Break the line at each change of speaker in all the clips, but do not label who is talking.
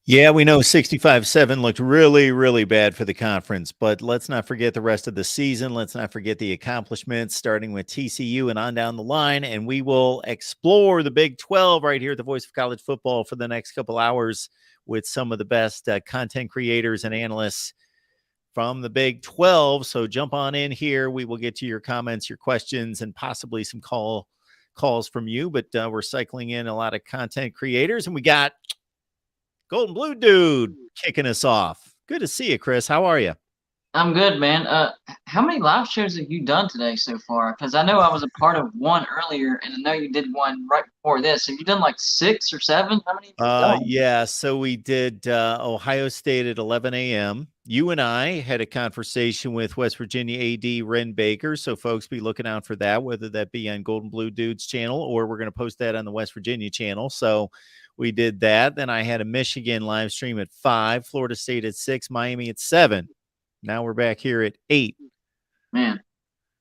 Yeah, we know 65-7 looked really, really bad for the conference, but let's not forget the rest of the season. Let's not forget the accomplishments, starting with TCU and on down the line. And we will explore the Big 12 right here at the Voice of College Football for the next couple hours with some of the best content creators and analysts from the Big 12. So jump on in here. We will get to your comments, your questions, and possibly some calls from you. But we're cycling in a lot of content creators, and we got Golden Blue Dude kicking us off. Good to see you, Chris. How are you?
I'm good, man. How many live shows have you done today so far? Because I know I was a part of one earlier, and I know you did one right before this. Have you done like six or seven? How many have you done?
Yeah, so we did Ohio State at 11 a.m. You and I had a conversation with West Virginia AD Ren Baker. So, folks, be looking out for that, whether that be on Golden Blue Dude's channel or we're going to post that on the West Virginia channel. So, we did that. Then I had a Michigan live stream at 5, Florida State at 6, Miami at 7. Now we're back here at 8.
Man,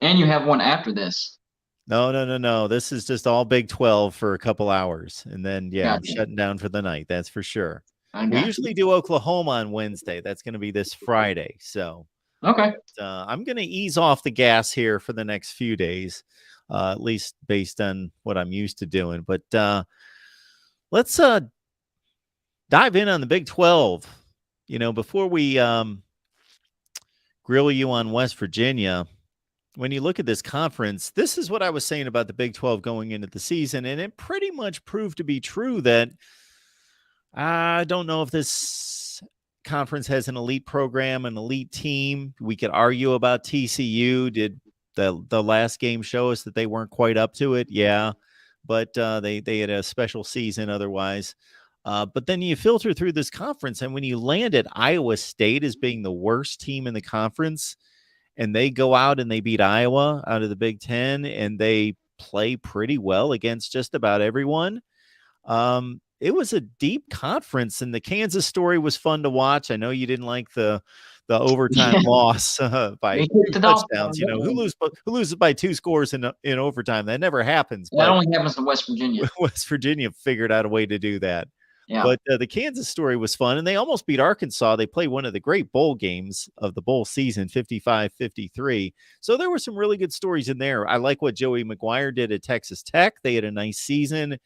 and you have one after this.
No, no, no, no. This is just all Big 12 for a couple hours. And then, yeah, I'm
Gotcha.
shutting down for the night. That's for sure.
I
We
got
usually
you.
do Oklahoma on Wednesday. That's going to be this Friday. So
Okay.
I'm going to ease off the gas here for the next few days, at least based on what I'm used to doing. But let's dive in on the Big 12. You know, before we grill you on West Virginia, when you look at this conference, this is what I was saying about the Big 12 going into the season. And it pretty much proved to be true that I don't know if this conference has an elite program, an elite team. We could argue about TCU. Did the last game show us that they weren't quite up to it? Yeah, but they had a special season otherwise. But then you filter through this conference, and when you land at Iowa State as being the worst team in the conference, and they go out and they beat Iowa out of the Big Ten, and they play pretty well against just about everyone. It was a deep conference, and the Kansas story was fun to watch. I know you didn't like the overtime
Yeah,
loss by
we
two
kicked it off.
touchdowns. You know who loses by two scores in overtime? That never happens.
That
But
only happens in West Virginia.
West Virginia figured out a way to do that.
Yeah.
But the Kansas story was fun, and they almost beat Arkansas. They played one of the great bowl games of the bowl season, 55-53. So there were some really good stories in there. I like what Joey McGuire did at Texas Tech. They had a nice season.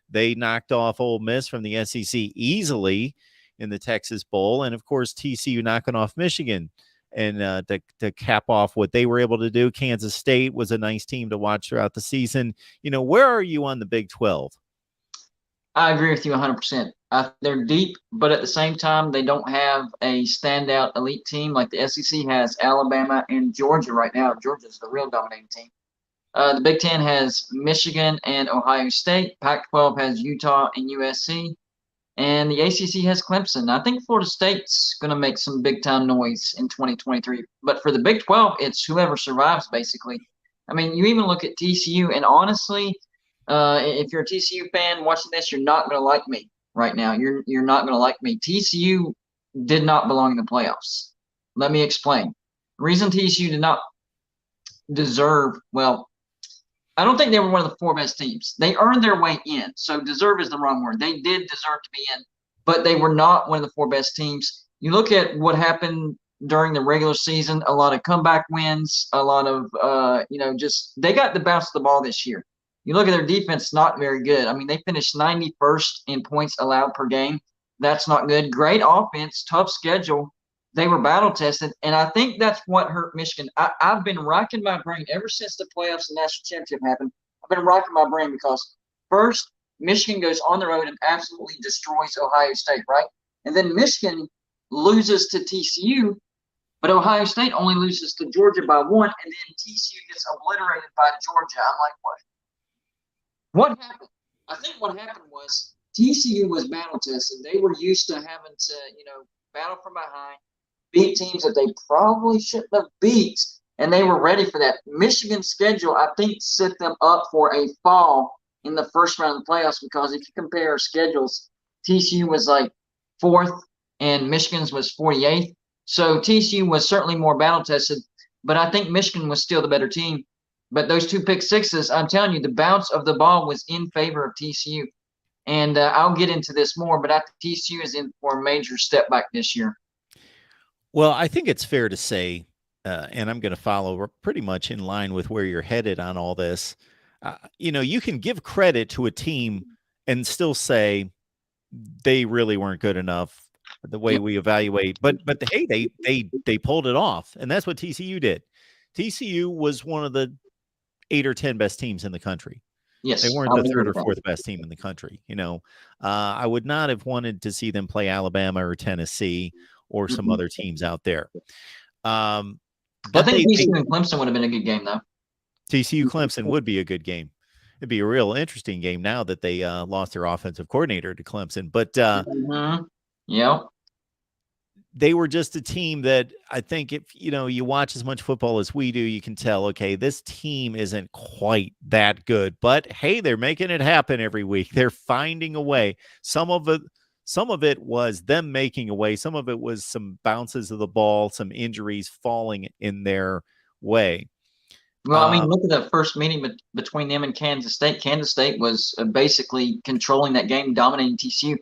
They knocked off Ole Miss from the SEC easily in the Texas Bowl. And, of course, TCU knocking off Michigan. And to cap off what they were able to do, Kansas State was a nice team to watch throughout the season. You know, where are you on the Big 12?
I agree with you 100%. They're deep, but at the same time, they don't have a standout elite team like the SEC has Alabama and Georgia right now. Georgia's the real dominating team. The Big Ten has Michigan and Ohio State. Pac-12 has Utah and USC. And the ACC has Clemson. I think Florida State's going to make some big-time noise in 2023. But for the Big 12, it's whoever survives, basically. I mean, you even look at TCU, and honestly, if you're a TCU fan watching this, you're not going to like me right now. You're not going to like me. TCU did not belong in the playoffs. Let me explain. The reason TCU did not deserve, well, I don't think they were one of the four best teams. They earned their way in. So deserve is the wrong word. They did deserve to be in, but they were not one of the four best teams. You look at what happened during the regular season, a lot of comeback wins, a lot of just they got the bounce of the ball this year. You look at their defense, not very good. I mean, they finished 91st in points allowed per game. That's not good. Great offense, tough schedule, they were battle tested, and I think that's what hurt Michigan. I've been racking my brain ever since the playoffs and national championship happened. I've been racking my brain because first Michigan goes on the road and absolutely destroys Ohio State, right? And then Michigan loses to TCU, but Ohio State only loses to Georgia by one, and then TCU gets obliterated by Georgia. I'm like, what? What happened? I think what happened was TCU was battle tested. They were used to having to, battle from behind, beat teams that they probably shouldn't have beat, and they were ready for that. Michigan's schedule, I think, set them up for a fall in the first round of the playoffs because if you compare schedules, TCU was like fourth and Michigan's was 48th. So TCU was certainly more battle tested, but I think Michigan was still the better team. But those two pick sixes, I'm telling you, the bounce of the ball was in favor of TCU. And I'll get into this more, but I think TCU is in for a major step back this year.
Well, I think it's fair to say, and I'm going to follow pretty much in line with where you're headed on all this. You can give credit to a team and still say they really weren't good enough the way we evaluate. But hey, they pulled it off, and that's what TCU did. TCU was one of the 8 or 10 best teams in the country.
Yes,
they weren't the third or fourth best team in the country. I would not have wanted to see them play Alabama or Tennessee or some other teams out there. But
I think TCU and Clemson would have been a good game, though.
TCU Clemson would be a good game. It'd be a real interesting game now that they lost their offensive coordinator to Clemson. But they were just a team that I think if you watch as much football as we do, you can tell, okay, this team isn't quite that good. But hey, they're making it happen every week. They're finding a way. Some of it was them making a way. Some of it was some bounces of the ball, some injuries falling in their way.
Well, I mean, look at the first meeting between them and Kansas State. Kansas State was basically controlling that game, dominating TCU.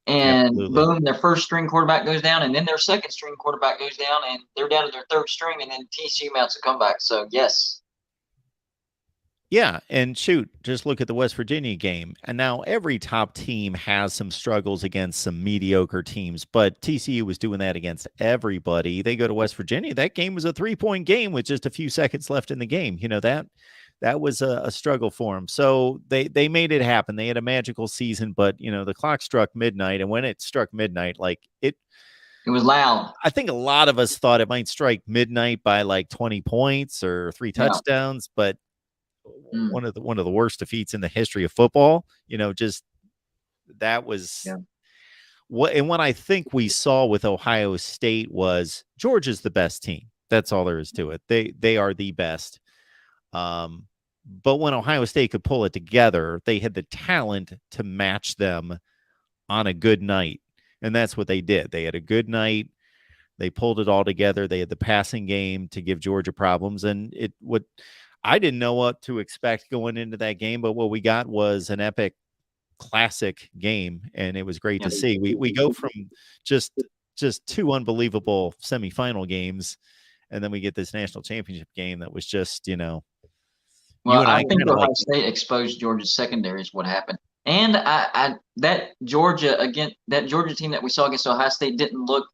And boom, their first string quarterback goes down, and then their second string quarterback goes down, and they're down to their third string, and then TCU mounts a comeback. So, yes.
Yeah, and shoot, just look at the West Virginia game. And now every top team has some struggles against some mediocre teams, but TCU was doing that against everybody. They go to West Virginia. That game was a 3-point game with just a few seconds left in the game. That was a struggle for them. So they made it happen. They had a magical season, but the clock struck midnight, and when it struck midnight, it
was loud.
I think a lot of us thought it might strike midnight by like 20 points or 3 touchdowns, but one of the worst defeats in the history of football. That was what I think we saw with Ohio State was Georgia's the best team. That's all there is to it. They are the best. But when Ohio State could pull it together, they had the talent to match them on a good night. And that's what they did. They had a good night. They pulled it all together. They had the passing game to give Georgia problems. And I didn't know what to expect going into that game, but what we got was an epic classic game. And it was great to see. We go from just 2 unbelievable semifinal games, and then we get this national championship game that was just,
Well, I think Ohio State exposed Georgia's secondary is what happened. And that Georgia team that we saw against Ohio State didn't look,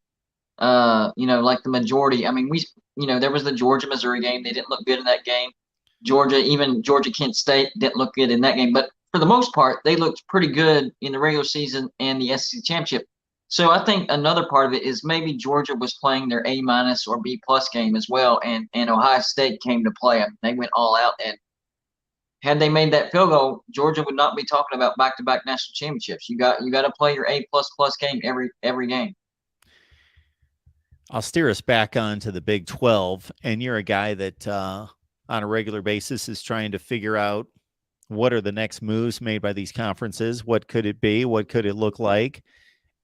like the majority. I mean, there was the Georgia-Missouri game. They didn't look good in that game. Georgia-Kent State didn't look good in that game. But for the most part, they looked pretty good in the regular season and the SEC championship. So I think another part of it is maybe Georgia was playing their A- or B+ game as well, and Ohio State came to play them. They went all out, and had they made that field goal, Georgia would not be talking about back-to-back national championships. You got to play your A++ game every game.
I'll steer us back onto the Big 12, and you're a guy that on a regular basis is trying to figure out what are the next moves made by these conferences. What could it be? What could it look like?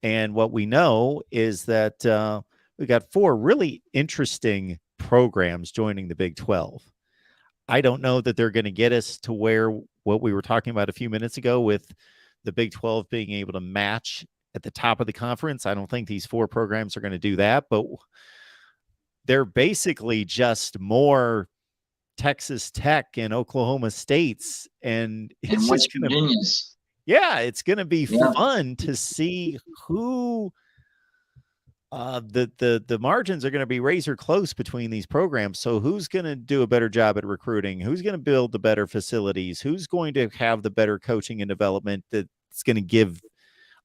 And what we know is that we got 4 really interesting programs joining the Big 12. I don't know that they're going to get us to where what we were talking about a few minutes ago with the Big 12 being able to match at the top of the conference. I don't think these 4 programs are going to do that, but they're basically just more Texas Tech and Oklahoma States. And it's just going to, it's going to be fun to see who the margins are going to be razor close between these programs. So who's going to do a better job at recruiting? Who's going to build the better facilities? Who's going to have the better coaching and development that's going to give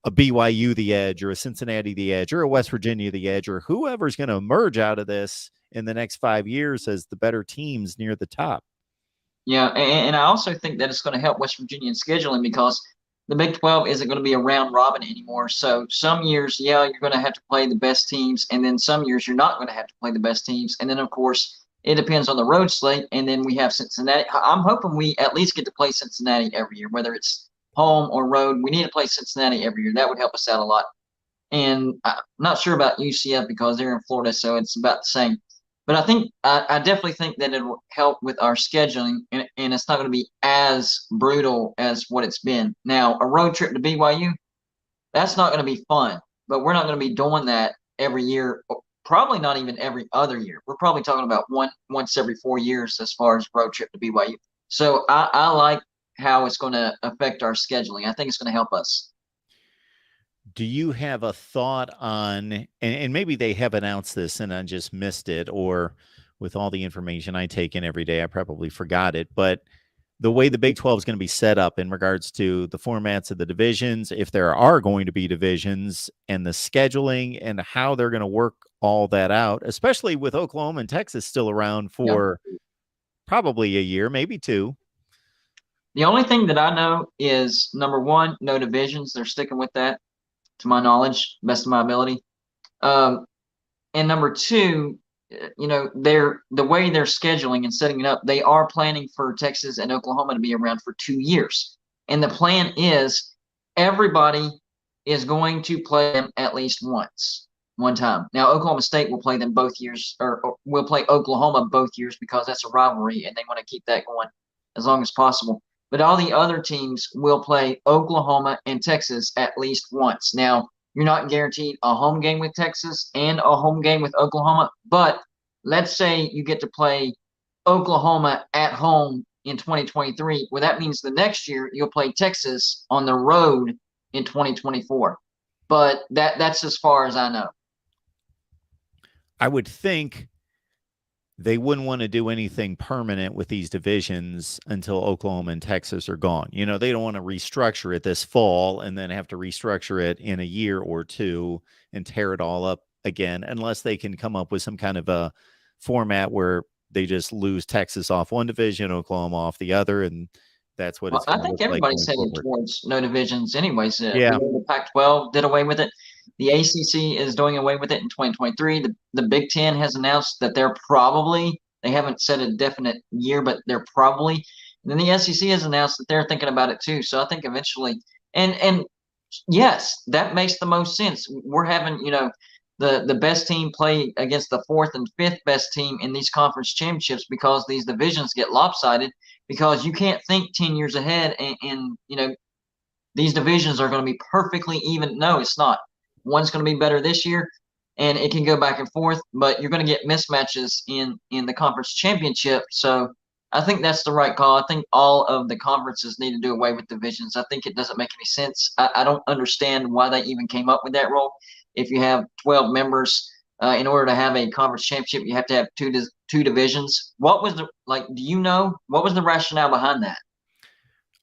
a BYU the edge, or a Cincinnati the edge, or a West Virginia the edge, or whoever's going to emerge out of this in the next 5 years as the better teams near the top?
Yeah, and I also think that it's going to help West Virginia in scheduling, because the Big 12 isn't going to be a round robin anymore. So some years, you're going to have to play the best teams, and then some years you're not going to have to play the best teams. And then, of course, it depends on the road slate, and then we have Cincinnati. I'm hoping we at least get to play Cincinnati every year, whether it's home or road. We need to play Cincinnati every year. That would help us out a lot. And I'm not sure about UCF because they're in Florida, so it's about the same. But I definitely think that it'll help with our scheduling, and it's not going to be as brutal as what it's been. Now, a road trip to BYU, that's not going to be fun, but we're not going to be doing that every year. Probably not even every other year. We're probably talking about once every 4 years as far as road trip to BYU. So I like how it's going to affect our scheduling. I think it's going to help us.
Do you have a thought on, and maybe they have announced this and I just missed it, or with all the information I take in every day, I probably forgot it, but the way the Big 12 is going to be set up in regards to the formats of the divisions, if there are going to be divisions, and the scheduling and how they're going to work all that out, especially with Oklahoma and Texas still around
Yeah.
for probably a year, maybe two.
The only thing that I know is number one, no divisions. They're sticking with that, to my knowledge, best of my ability. Um, and number two, the way they're scheduling and setting it up, they are planning for Texas and Oklahoma to be around for 2 years. And the plan is everybody is going to play them at least one time. Now, Oklahoma State will play them both years, or will play Oklahoma both years because that's a rivalry and they want to keep that going as long as possible. But all the other teams will play Oklahoma and Texas at least once. Now, you're not guaranteed a home game with Texas and a home game with Oklahoma, but let's say you get to play Oklahoma at home in 2023. Well, that means the next year you'll play Texas on the road in 2024. But that's as far as I know.
I would think they wouldn't want to do anything permanent with these divisions until Oklahoma and Texas are gone. You know, they don't want to restructure it this fall and then have to restructure it in a year or two and tear it all up again, unless they can come up with some kind of a format where they just lose Texas off one division, Oklahoma off the other, and that's what it's
I
going to
think
look like
everybody's
going
heading
forward.
towards no divisions, anyways.
Yeah.
The Pac-12 did away with it. The ACC is doing away with it in 2023. The Big Ten has announced that they haven't said a definite year, but they're probably. And then the SEC has announced that they're thinking about it too. So I think eventually, and yes, that makes the most sense. We're having, the best team play against the fourth and fifth best team in these conference championships because these divisions get lopsided because you can't think 10 years ahead and these divisions are going to be perfectly even. No, it's not. One's going to be better this year and it can go back and forth, but you're going to get mismatches in the conference championship. So I think that's the right call. I think all of the conferences need to do away with divisions. I think it doesn't make any sense. I don't understand why they even came up with that rule. If you have 12 members, in order to have a conference championship, you have to have two divisions. What was do you know, what was the rationale behind that?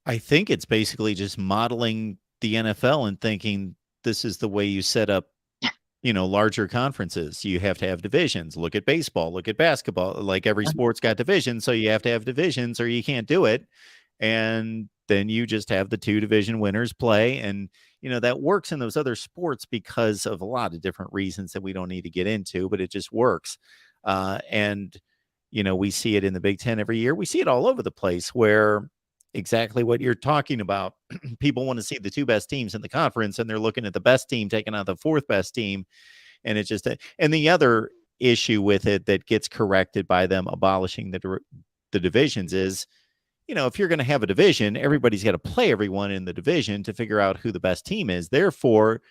I think it's basically just modeling the NFL and thinking this is the way you set up, larger conferences. You have to have divisions. Look at baseball, look at basketball. Like every sport's got divisions, so you have to have divisions or you can't do it. And then you just have the two division winners play. And, that works in those other sports because of a lot of different reasons that we don't need to get into, but it just works. And we see it in the Big Ten every year. We see it all over the place where exactly what you're talking about. People want to see the two best teams in the conference and they're looking at the best team taking out the fourth best team. And it's just, and the other issue with it that gets corrected by them abolishing the divisions is, if you're going to have a division, everybody's got to play everyone in the division to figure out who the best team is. Therefore,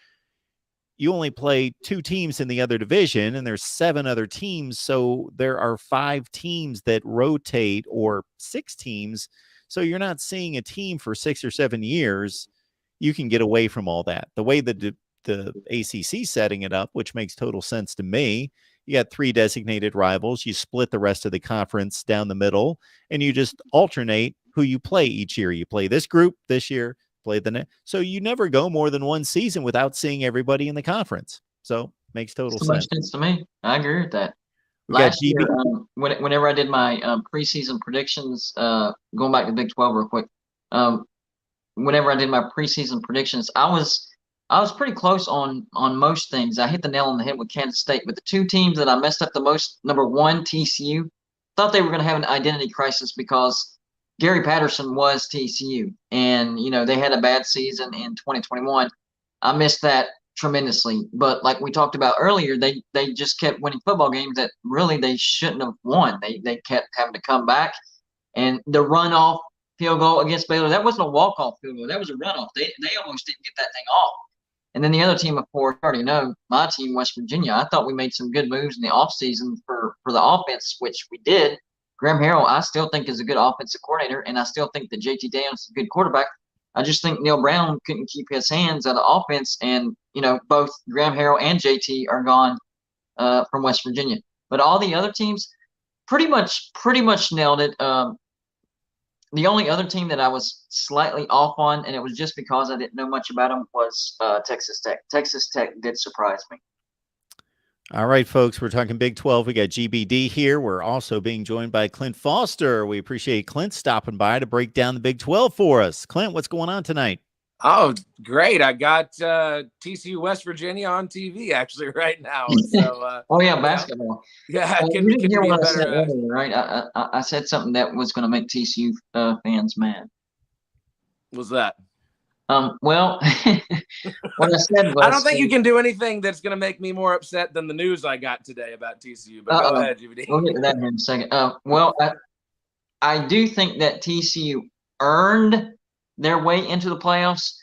you only play two teams in the other division and there's 7 other teams. So there are 5 teams that rotate or 6 teams. So you're not seeing a team for 6 or 7 years. You can get away from all that. The way that the ACC setting it up, which makes total sense to me, you got 3 designated rivals. You split the rest of the conference down the middle, and you just alternate who you play each year. You play this group this year, play the next. So you never go more than one season without seeing everybody in the conference. So makes total
Makes so much
sense.
sense to me. I agree with that.
We got
Last year,
GB.
whenever I did my preseason predictions, going back to Big 12 real quick, whenever I did my preseason predictions, I was pretty close on most things. I hit the nail on the head with Kansas State, but the two teams that I messed up the most, number one, TCU, thought they were going to have an identity crisis because Gary Patterson was TCU, and they had a bad season in 2021. I missed that tremendously. But like we talked about earlier, they just kept winning football games that really they shouldn't have won. They kept having to come back. And the runoff field goal against Baylor, that wasn't a walk-off field goal. That was a runoff. They almost didn't get that thing off. And then the other team, of course, I already know, my team, West Virginia, I thought we made some good moves in the offseason for the offense, which we did. Graham Harrell, I still think is a good offensive coordinator, and I still think that JT Daniels is a good quarterback. I just think Neil Brown couldn't keep his hands out of offense, and both Graham Harrell and JT are gone from West Virginia. But all the other teams pretty much nailed it. The only other team that I was slightly off on, and it was just because I didn't know much about them, was Texas Tech. Texas Tech did surprise me.
All right, folks, we're talking Big 12. We got GBD here. We're also being joined by Clint Foster. We appreciate Clint stopping by to break down the Big 12 for us. Clint, what's going on tonight?
Oh, great. I got TCU West Virginia on TV actually right now. So,
oh, yeah, basketball.
Yeah,
you didn't hear what I said earlier, right? I said something that was going to make TCU fans mad.
What's that?
Well, what I said was,
I don't think you can do anything that's going to make me more upset than the news I got today about TCU. But go ahead, GBD.
We'll get to that in a second. Well, I do think that TCU earned their way into the playoffs,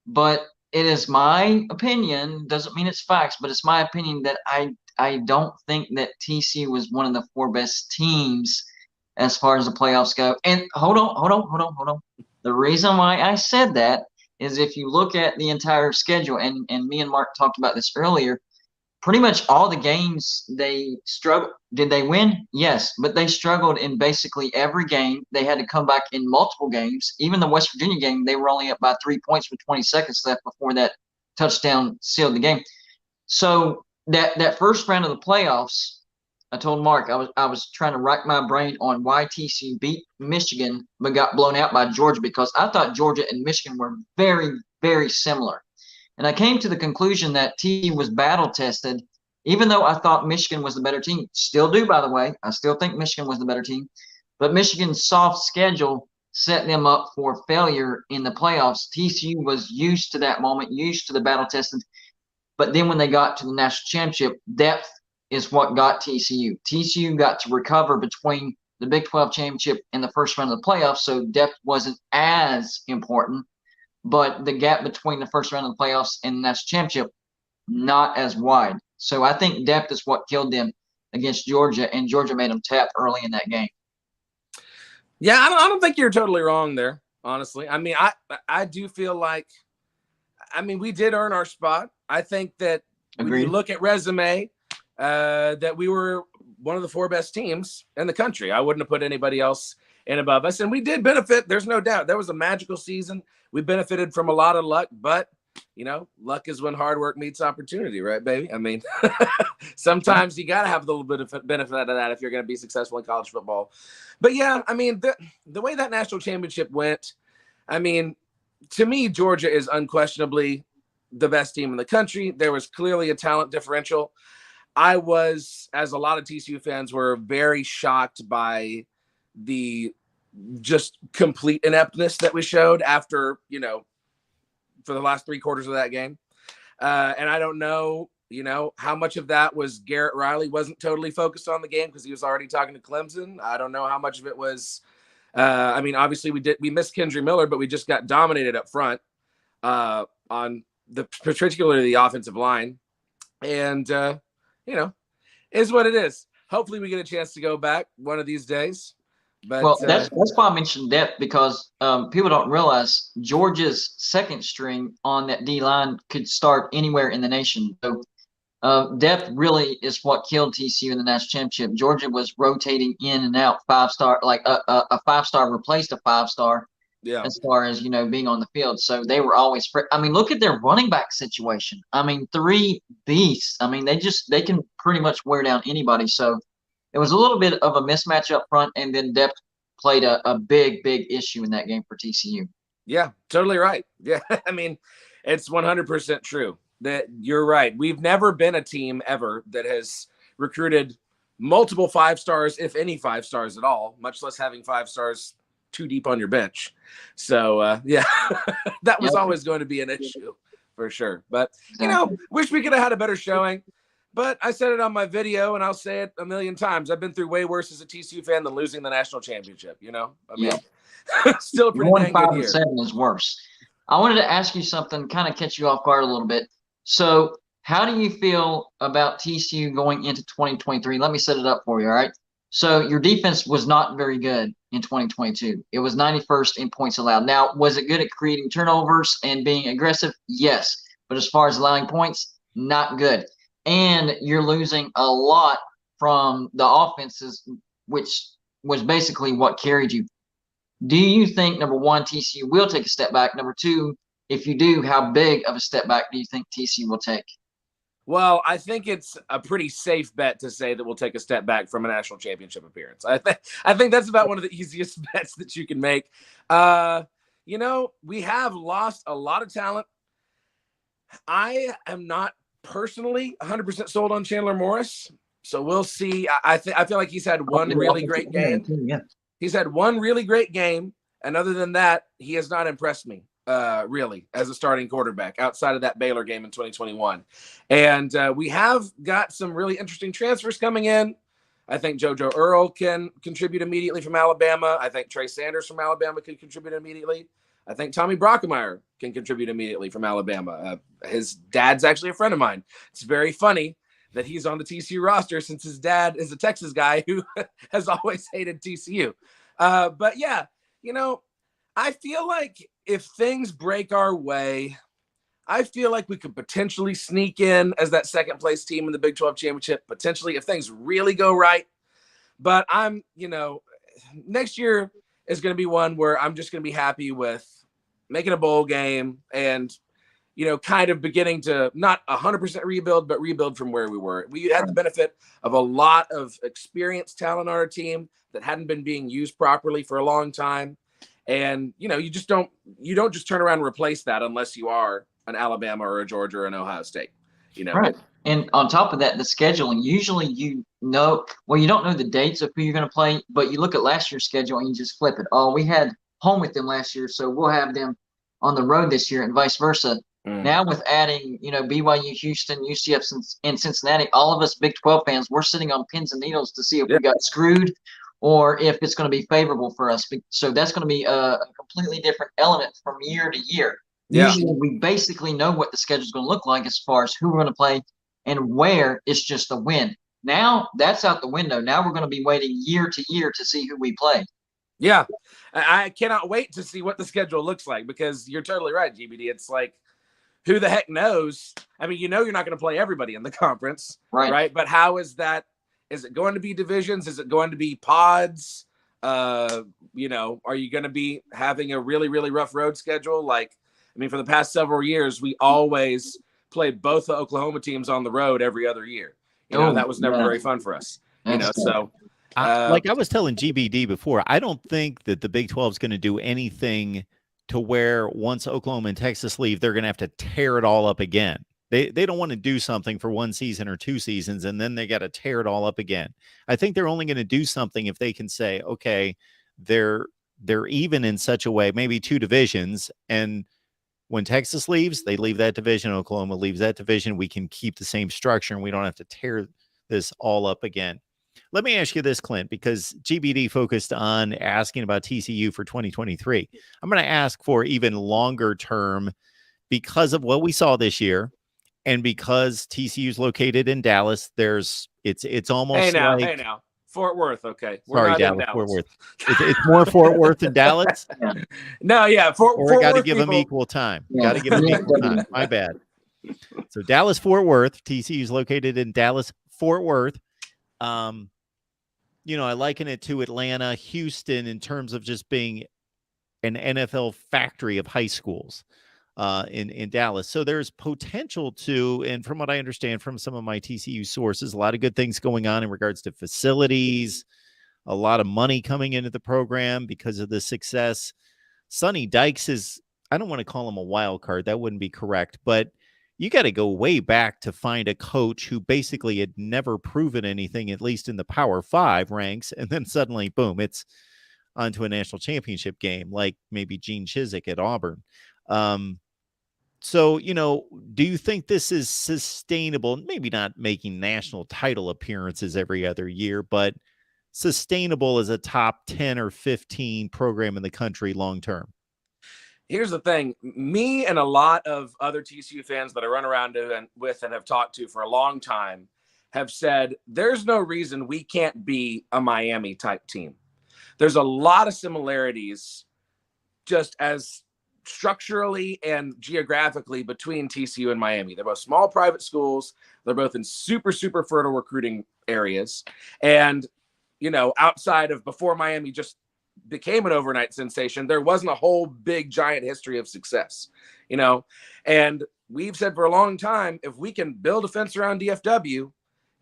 but it is my opinion. Doesn't mean it's facts, but it's my opinion that I don't think that TCU was one of the 4 best teams as far as the playoffs go. And hold on. The reason why I said that is if you look at the entire schedule, and me and Mark talked about this earlier, pretty much all the games they struggled. Did they win? Yes, but they struggled in basically every game. They had to come back in multiple games. Even the West Virginia game, they were only up by 3 points with 20 seconds left before that touchdown sealed the game. So that first round of the playoffs, I told Mark I was trying to rack my brain on why TCU beat Michigan but got blown out by Georgia, because I thought Georgia and Michigan were very, very similar. And I came to the conclusion that TCU was battle tested, even though I thought Michigan was the better team. Still do, by the way. I still think Michigan was the better team. But Michigan's soft schedule set them up for failure in the playoffs. TCU was used to that moment, used to the battle tested. But then when they got to the national championship, depth is what got TCU. TCU got to recover between the Big 12 championship and the first round of the playoffs, so depth wasn't as important. But the gap between the first round of the playoffs and the national championship, not as wide. So I think depth is what killed them against Georgia, and Georgia made them tap early in that game.
Yeah, I don't think you're totally wrong there, honestly. I mean, I do feel like, we did earn our spot. I think that when you look at resume, that we were one of the 4 best teams in the country. I wouldn't have put anybody else in above us. And we did benefit. There's no doubt. That was a magical season. We benefited from a lot of luck, but luck is when hard work meets opportunity, right, baby? I mean, sometimes you got to have a little bit of benefit out of that if you're going to be successful in college football. But yeah, I mean, the way that national championship went, to me, Georgia is unquestionably the best team in the country. There was clearly a talent differential. I was, as a lot of TCU fans were, very shocked by the just complete ineptness that we showed after, for the last 3 quarters of that game. And I don't know, how much of that was Garrett Riley wasn't totally focused on the game because he was already talking to Clemson. I don't know how much of it was, obviously we missed Kendry Miller, but we just got dominated up front on particularly the offensive line. And, is what it is. Hopefully we get a chance to go back one of these days. But
that's why I mentioned depth, because people don't realize Georgia's second string on that D line could start anywhere in the nation. So depth really is what killed TCU in the national championship. Georgia was rotating in and out 5-star, like a 5-star replaced a 5-star.
Yeah.
As far as being on the field, so they were always. Look at their running back situation. 3 beasts. They can pretty much wear down anybody. So it was a little bit of a mismatch up front, and then depth played a big issue in that game for TCU.
Yeah, totally right. Yeah, it's 100% true that you're right. We've never been a team ever that has recruited multiple 5-stars, if any 5-stars at all, much less having 5-stars too deep on your bench. So yeah, that was always going to be an issue for sure. But
Exactly.
wish we could have had a better showing. But I said it on my video, and I'll say it a million times. I've been through way worse as a TCU fan than losing the national championship. I mean, still a pretty dang good year.
1-5-7 is worse. I wanted to ask you something, kind of catch you off guard a little bit. So, how do you feel about TCU going into 2023? Let me set it up for you, all right? So, your defense was not very good in 2022. It was 91st in points allowed. Now, was it good at creating turnovers and being aggressive? Yes. But as far as allowing points, not good. And you're losing a lot from the offenses, which was basically what carried you. Do you think, number one, TCU will take a step back? Number two, if you do, how big of a step back do you think TCU will take?
Well, I think it's a pretty safe bet to say that we'll take a step back from a national championship appearance. I think that's about one of the easiest bets that you can make. We have lost a lot of talent. I am not personally 100% sold on Chandler Morris, so we'll see. I feel like he's had one really great game.
Yeah.
He's had one really great game, and other than that, he has not impressed me. Really, as a starting quarterback outside of that Baylor game in 2021. And we have got some really interesting transfers coming in. I think JoJo Earl can contribute immediately from Alabama. I think Trey Sanders from Alabama can contribute immediately. I think Tommy Brockemeyer can contribute immediately from Alabama. His dad's actually a friend of mine. It's very funny that he's on the TCU roster since his dad is a Texas guy who has always hated TCU. But yeah, I feel like if things break our way, I feel like we could potentially sneak in as that second place team in the Big 12 championship, potentially if things really go right. But next year is going to be one where I'm just going to be happy with making a bowl game and, kind of beginning to not 100% rebuild, but rebuild from where we were. We had the benefit of a lot of experienced talent on our team that hadn't been being used properly for a long time. And, you don't just turn around and replace that unless you are an Alabama or a Georgia or an Ohio State,
Right. And on top of that, the scheduling, usually you don't know the dates of who you're going to play, but you look at last year's schedule and you just flip it. Oh, we had home with them last year, so we'll have them on the road this year and vice versa. Now with adding, BYU, Houston, UCF, and Cincinnati, all of us Big 12 fans, we're sitting on pins and needles to see if we got screwed or if it's going to be favorable for us. So that's going to be a completely different element from year to year.
Yeah.
Usually we basically know what the schedule is going to look like as far as who we're going to play and where. It's just a win. Now that's out the window. Now we're going to be waiting year to year to see who we play.
Yeah. I cannot wait to see what the schedule looks like because you're totally right, GBD. It's like, who the heck knows? I mean, you're not going to play everybody in the conference, right? But how is that? Is it going to be divisions? Is it going to be pods? Are you going to be having a really, really rough road schedule? For the past several years, we always played both the Oklahoma teams on the road every other year. That was never very fun for us. So
like I was telling GBD before, I don't think that the Big 12 is going to do anything to where once Oklahoma and Texas leave, they're going to have to tear it all up again. They don't want to do something for one season or two seasons, and then they got to tear it all up again. I think they're only going to do something if they can say, okay, they're even in such a way, maybe two divisions, and when Texas leaves, they leave that division. Oklahoma leaves that division. We can keep the same structure, and we don't have to tear this all up again. Let me ask you this, Clint, because GBD focused on asking about TCU for 2023. I'm going to ask for even longer term because of what we saw this year. And because TCU is located in Dallas, it's almost
hey now, Fort Worth. Okay,
sorry, Dallas, Fort Worth. It's more Fort Worth than Dallas.
No, yeah, Fort
got to
Worth
give
people.
them equal time.
Yeah.
Got to give them equal time. My bad. So Dallas, Fort Worth. TCU is located in Dallas, Fort Worth. I liken it to Atlanta, Houston in terms of just being an NFL factory of high schools. In Dallas. So there's potential to, and from what I understand from some of my TCU sources, a lot of good things going on in regards to facilities, a lot of money coming into the program because of the success. Sonny Dykes is, I don't want to call him a wild card. That wouldn't be correct, but you got to go way back to find a coach who basically had never proven anything, at least in the Power 5 ranks. And then suddenly, boom, it's onto a national championship game, like maybe Gene Chizik at Auburn. So, do you think this is sustainable? Maybe not making national title appearances every other year, but sustainable as a top 10 or 15 program in the country long term?
Here's the thing. Me and a lot of other TCU fans that I run around with and have talked to for a long time have said there's no reason we can't be a Miami type team. There's a lot of similarities just as structurally and geographically between TCU and Miami. They're both small private schools. They're both in super, super fertile recruiting areas. And, outside of before Miami just became an overnight sensation, there wasn't a whole big giant history of success, and we've said for a long time, if we can build a fence around DFW,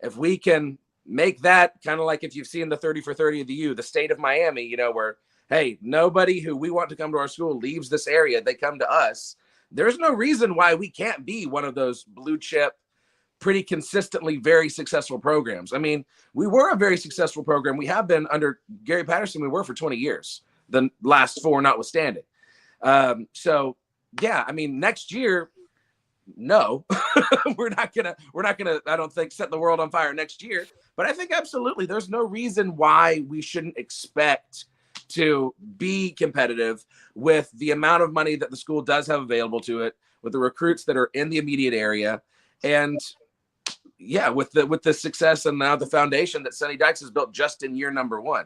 if we can make that kind of like if you've seen the 30 for 30 of the U, the state of Miami, where, hey, nobody who we want to come to our school leaves this area, they come to us. There's no reason why we can't be one of those blue chip, pretty consistently very successful programs. I mean, we were a very successful program. We have been under Gary Patterson. We were for 20 years, the last 4 notwithstanding. So yeah, I mean, next year, no, we're not gonna, I don't think, set the world on fire next year, but I think absolutely there's no reason why we shouldn't expect to be competitive with the amount of money that the school does have available to it, with the recruits that are in the immediate area. And yeah, with the success and now the foundation that Sonny Dykes has built just in year number 1.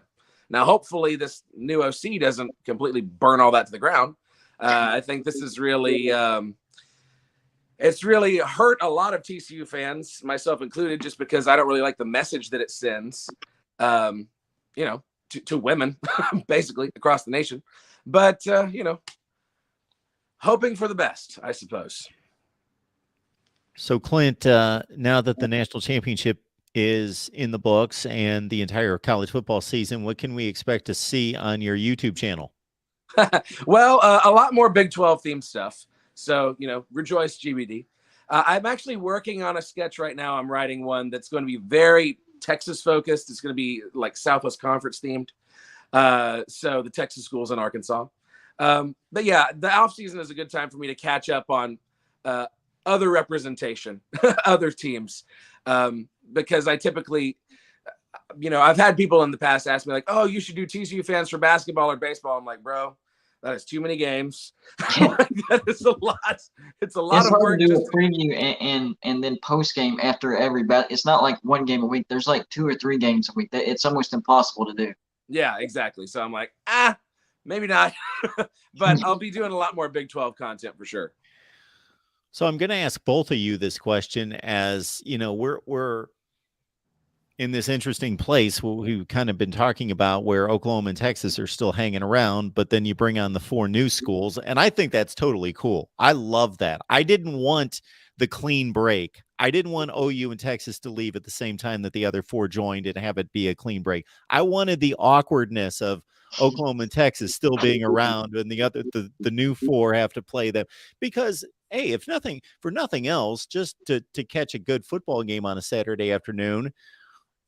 Now, hopefully this new OC doesn't completely burn all that to the ground. I think this is really, it's really hurt a lot of TCU fans, myself included, just because I don't really like the message that it sends, to women, basically across the nation. But, hoping for the best, I suppose.
So, Clint, now that the national championship is in the books and the entire college football season, what can we expect to see on your YouTube channel?
Well, a lot more Big 12 themed stuff. So, rejoice GBD. I'm actually working on a sketch right now. I'm writing one that's going to be very Texas focused. It's going to be like Southwest Conference themed. So the Texas schools in Arkansas. But yeah, the off season is a good time for me to catch up on other representation, other teams, because I typically, I've had people in the past ask me like, "Oh, you should do TCU fans for basketball or baseball." I'm like, bro, that is too many games. That is a lot. It's a lot of work.
To do a preview and then post game after every bet. It's not like one game a week. There's like 2 or 3 games a week. It's almost impossible to do.
Yeah, exactly. So I'm like, maybe not, but I'll be doing a lot more Big 12 content for sure.
So I'm going to ask both of you this question, as we're in this interesting place we've kind of been talking about, where Oklahoma and Texas are still hanging around, but then you bring on the 4 new schools, and I think that's totally cool. I love that. I didn't want the clean break. I didn't want OU and Texas to leave at the same time that the other 4 joined and have it be a clean break. I wanted the awkwardness of Oklahoma and Texas still being around, and the new 4 have to play them, because hey, if nothing else, just to catch a good football game on a Saturday afternoon.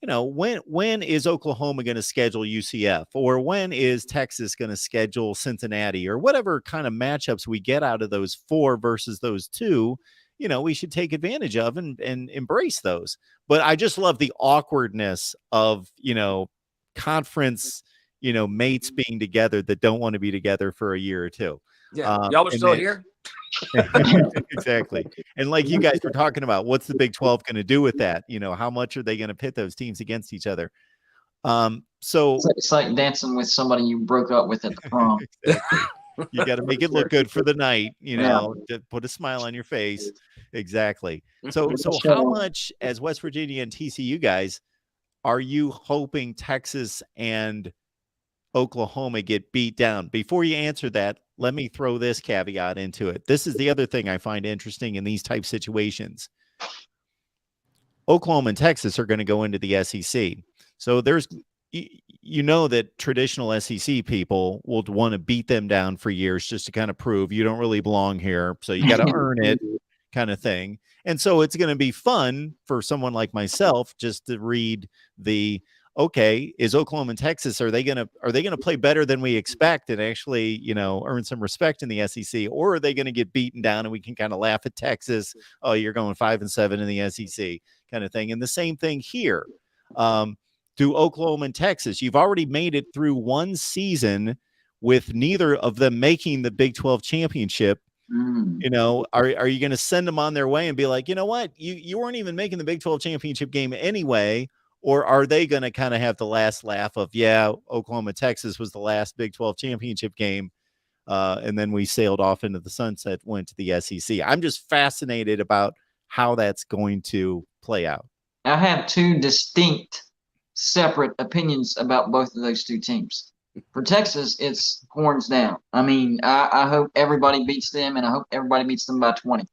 When is Oklahoma going to schedule UCF, or when is Texas going to schedule Cincinnati, or whatever kind of matchups we get out of those 4 versus those 2, we should take advantage of and embrace those. But I just love the awkwardness of, conference, mates being together that don't want to be together for a year or 2.
Yeah. Y'all are still here.
Exactly. And like you guys were talking about, what's the Big 12 going to do with that? How much are they going to pit those teams against each other? So
it's like dancing with somebody you broke up with at the prom.
Exactly. You got to make it look good for the night, to put a smile on your face. Exactly. So how much, as West Virginia and TCU guys, are you hoping Texas and Oklahoma get beat down? Before you answer that, let me throw this caveat into it. This is the other thing I find interesting in these type situations. Oklahoma and Texas are going to go into the SEC. So there's, that traditional SEC people will want to beat them down for years just to kind of prove you don't really belong here. So you got to earn it, kind of thing. And so it's going to be fun for someone like myself just to read the okay, is Oklahoma and Texas, are they gonna play better than we expect and actually, earn some respect in the SEC, or are they gonna get beaten down and we can kind of laugh at Texas? Oh, you're going 5-7 in the SEC kind of thing. And the same thing here. Do Oklahoma and Texas, you've already made it through one season with neither of them making the Big 12 championship. Are you going to send them on their way and be like, you know what, you weren't even making the Big 12 championship game anyway? Or are they going to kind of have the last laugh of, yeah, Oklahoma, Texas was the last Big 12 championship game, and then we sailed off into the sunset, went to the SEC? I'm just fascinated about how that's going to play out.
I have two distinct, separate opinions about both of those two teams. For Texas, it's horns down. I mean, I hope everybody beats them, and I hope everybody beats them by 20.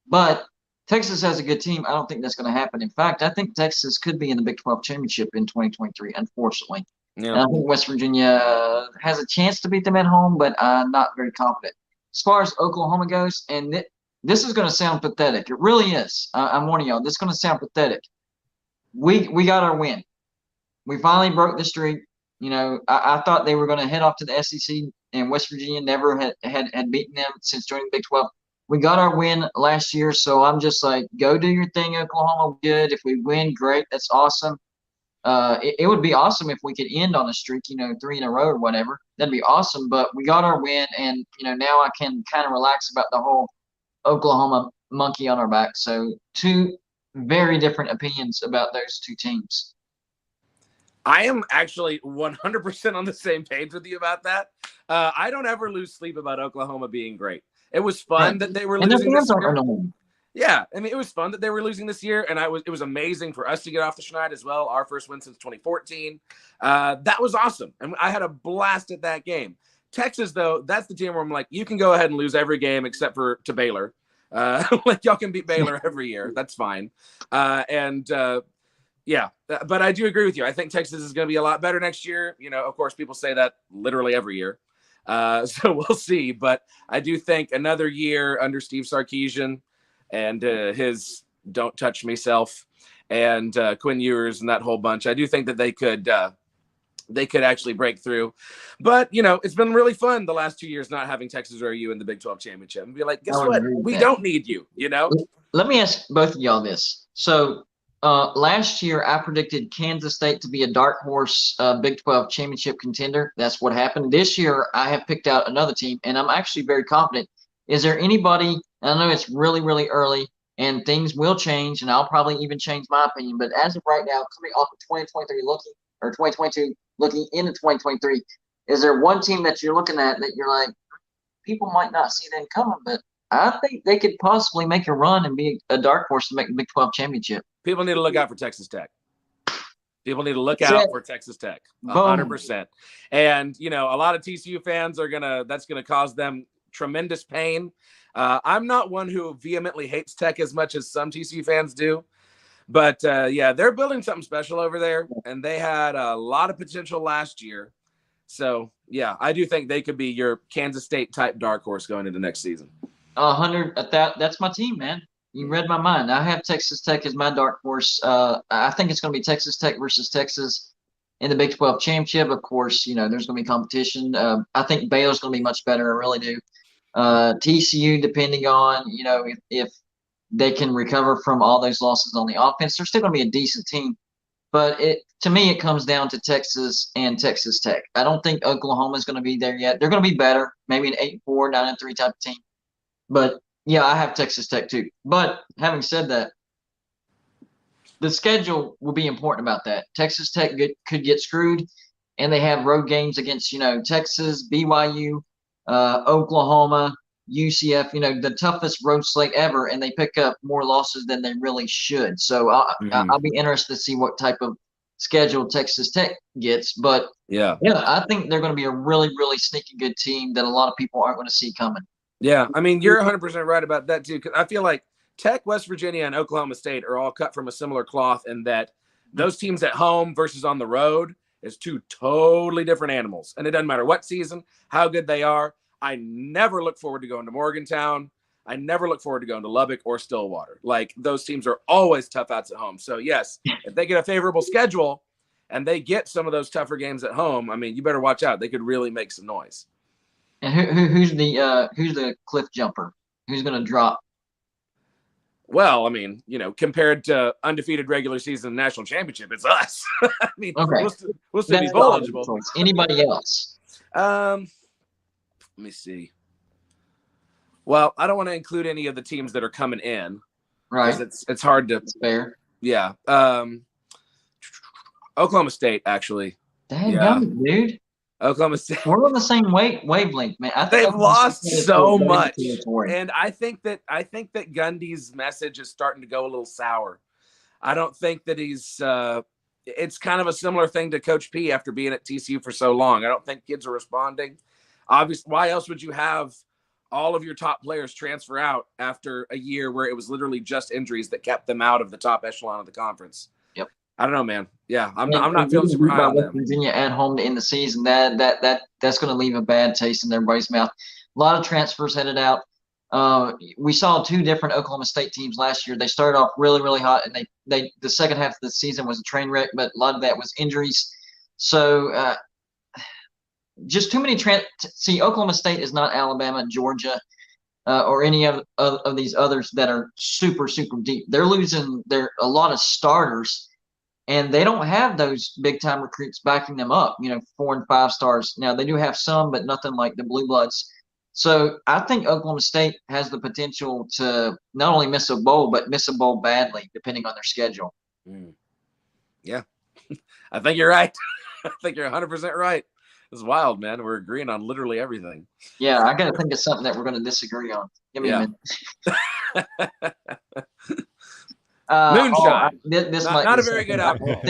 But Texas has a good team. I don't think that's going to happen. In fact, I think Texas could be in the Big 12 championship in 2023, unfortunately. Yeah. And I think West Virginia has a chance to beat them at home, but I'm not very confident. As far as Oklahoma goes, and this is going to sound pathetic. It really is. I'm warning y'all. This is going to sound pathetic. We got our win. We finally broke the streak. I thought they were going to head off to the SEC, and West Virginia never had beaten them since joining the Big 12. We got our win last year, so I'm just like, go do your thing, Oklahoma. Good. If we win, great. That's awesome. It would be awesome if we could end on a streak, 3 in a row or whatever. That'd be awesome. But we got our win, and now I can kind of relax about the whole Oklahoma monkey on our back. So two very different opinions about those two teams.
I am actually 100% on the same page with you about that. I don't ever lose sleep about Oklahoma being great. It was fun that they were losing this year. Yeah, I mean, it was fun that they were losing this year, and it was amazing for us to get off the schneid as well. Our first win since 2014. That was awesome, and I had a blast at that game. Texas, though, that's the team where I'm like, you can go ahead and lose every game except for to Baylor. Like, y'all can beat Baylor every year. That's fine. Yeah, but I do agree with you. I think Texas is going to be a lot better next year. Of course, people say that literally every year. So we'll see. But I do think another year under Steve Sarkisian and his "Don't Touch Me" self and Quinn Ewers and that whole bunch, I do think that they could actually break through. But, it's been really fun the last 2 years not having Texas or OU in the Big 12 championship and be like, guess what? We don't need you,
Let me ask both of y'all this. So last year, I predicted Kansas State to be a dark horse Big 12 championship contender. That's what happened. This year, I have picked out another team, and I'm actually very confident. Is there anybody – I know it's really, really early, and things will change, and I'll probably even change my opinion. But as of right now, coming off of 2022 looking into 2023, is there one team that you're looking at that you're like, people might not see them coming, but I think they could possibly make a run and be a dark horse to make the Big 12 championship?
People need to look out for Texas Tech. People need to look out for Texas Tech, 100%. And, a lot of TCU fans that's going to cause them tremendous pain. I'm not one who vehemently hates Tech as much as some TCU fans do. But, yeah, they're building something special over there, and they had a lot of potential last year. So, yeah, I do think they could be your Kansas State-type dark horse going into next season.
100. That's my team, man. You read my mind. I have Texas Tech as my dark horse. I think it's going to be Texas Tech versus Texas in the Big 12 championship. Of course, there's going to be competition. I think Baylor's going to be much better. I really do. TCU, depending on, if they can recover from all those losses on the offense, they're still going to be a decent team. But to me, it comes down to Texas and Texas Tech. I don't think Oklahoma is going to be there yet. They're going to be better, maybe an 8-4, 9-3 type of team. But yeah, I have Texas Tech too. But having said that, the schedule will be important about that. Texas Tech could get screwed, and they have road games against, Texas, BYU, Oklahoma, UCF, the toughest road slate ever, and they pick up more losses than they really should. So I'll be interested to see what type of schedule Texas Tech gets. But yeah, I think they're going to be a really, really sneaky good team that a lot of people aren't going to see coming.
Yeah, I mean, you're 100% right about that, too, because I feel like Tech, West Virginia, and Oklahoma State are all cut from a similar cloth in that those teams at home versus on the road is two totally different animals. And it doesn't matter what season, how good they are. I never look forward to going to Morgantown. I never look forward to going to Lubbock or Stillwater. Like, those teams are always tough outs at home. So, yes, if they get a favorable schedule and they get some of those tougher games at home, I mean, you better watch out. They could really make some noise.
And who's the cliff jumper? Who's going to drop?
Well, I mean, compared to undefeated regular season national championship, it's us. I mean,
Okay.
we'll still be bowl eligible.
Anybody else?
Let me see. Well, I don't want to include any of the teams that are coming in.
Right.
It's hard to.
That's fair.
Yeah. Oklahoma State, actually.
Dang, dude.
Oklahoma State.
We're on the same wavelength, man.
They've lost so much, and I think that Gundy's message is starting to go a little sour. I don't think that he's. It's kind of a similar thing to Coach P after being at TCU for so long. I don't think kids are responding. Obviously, why else would you have all of your top players transfer out after a year where it was literally just injuries that kept them out of the top echelon of the conference?
Yep.
I don't know, man. Yeah, I'm not feeling super high on them.
Virginia at home to end the season. That's going to leave a bad taste in everybody's mouth. A lot of transfers headed out. We saw two different Oklahoma State teams last year. They started off really, really hot, and the second half of the season was a train wreck. But a lot of that was injuries. So just too many see, Oklahoma State is not Alabama, Georgia, or any of these others that are super, super deep. They're losing a lot of starters. And they don't have those big-time recruits backing them up, 4 and 5 stars. Now, they do have some, but nothing like the Blue Bloods. So I think Oklahoma State has the potential to not only miss a bowl, but miss a bowl badly, depending on their schedule.
Yeah, I think you're right. I think you're 100% right. It's wild, man. We're agreeing on literally everything.
Yeah, I got to think of something that we're going to disagree on. Give me a minute.
Moonshine.
This
not a very good alcohol.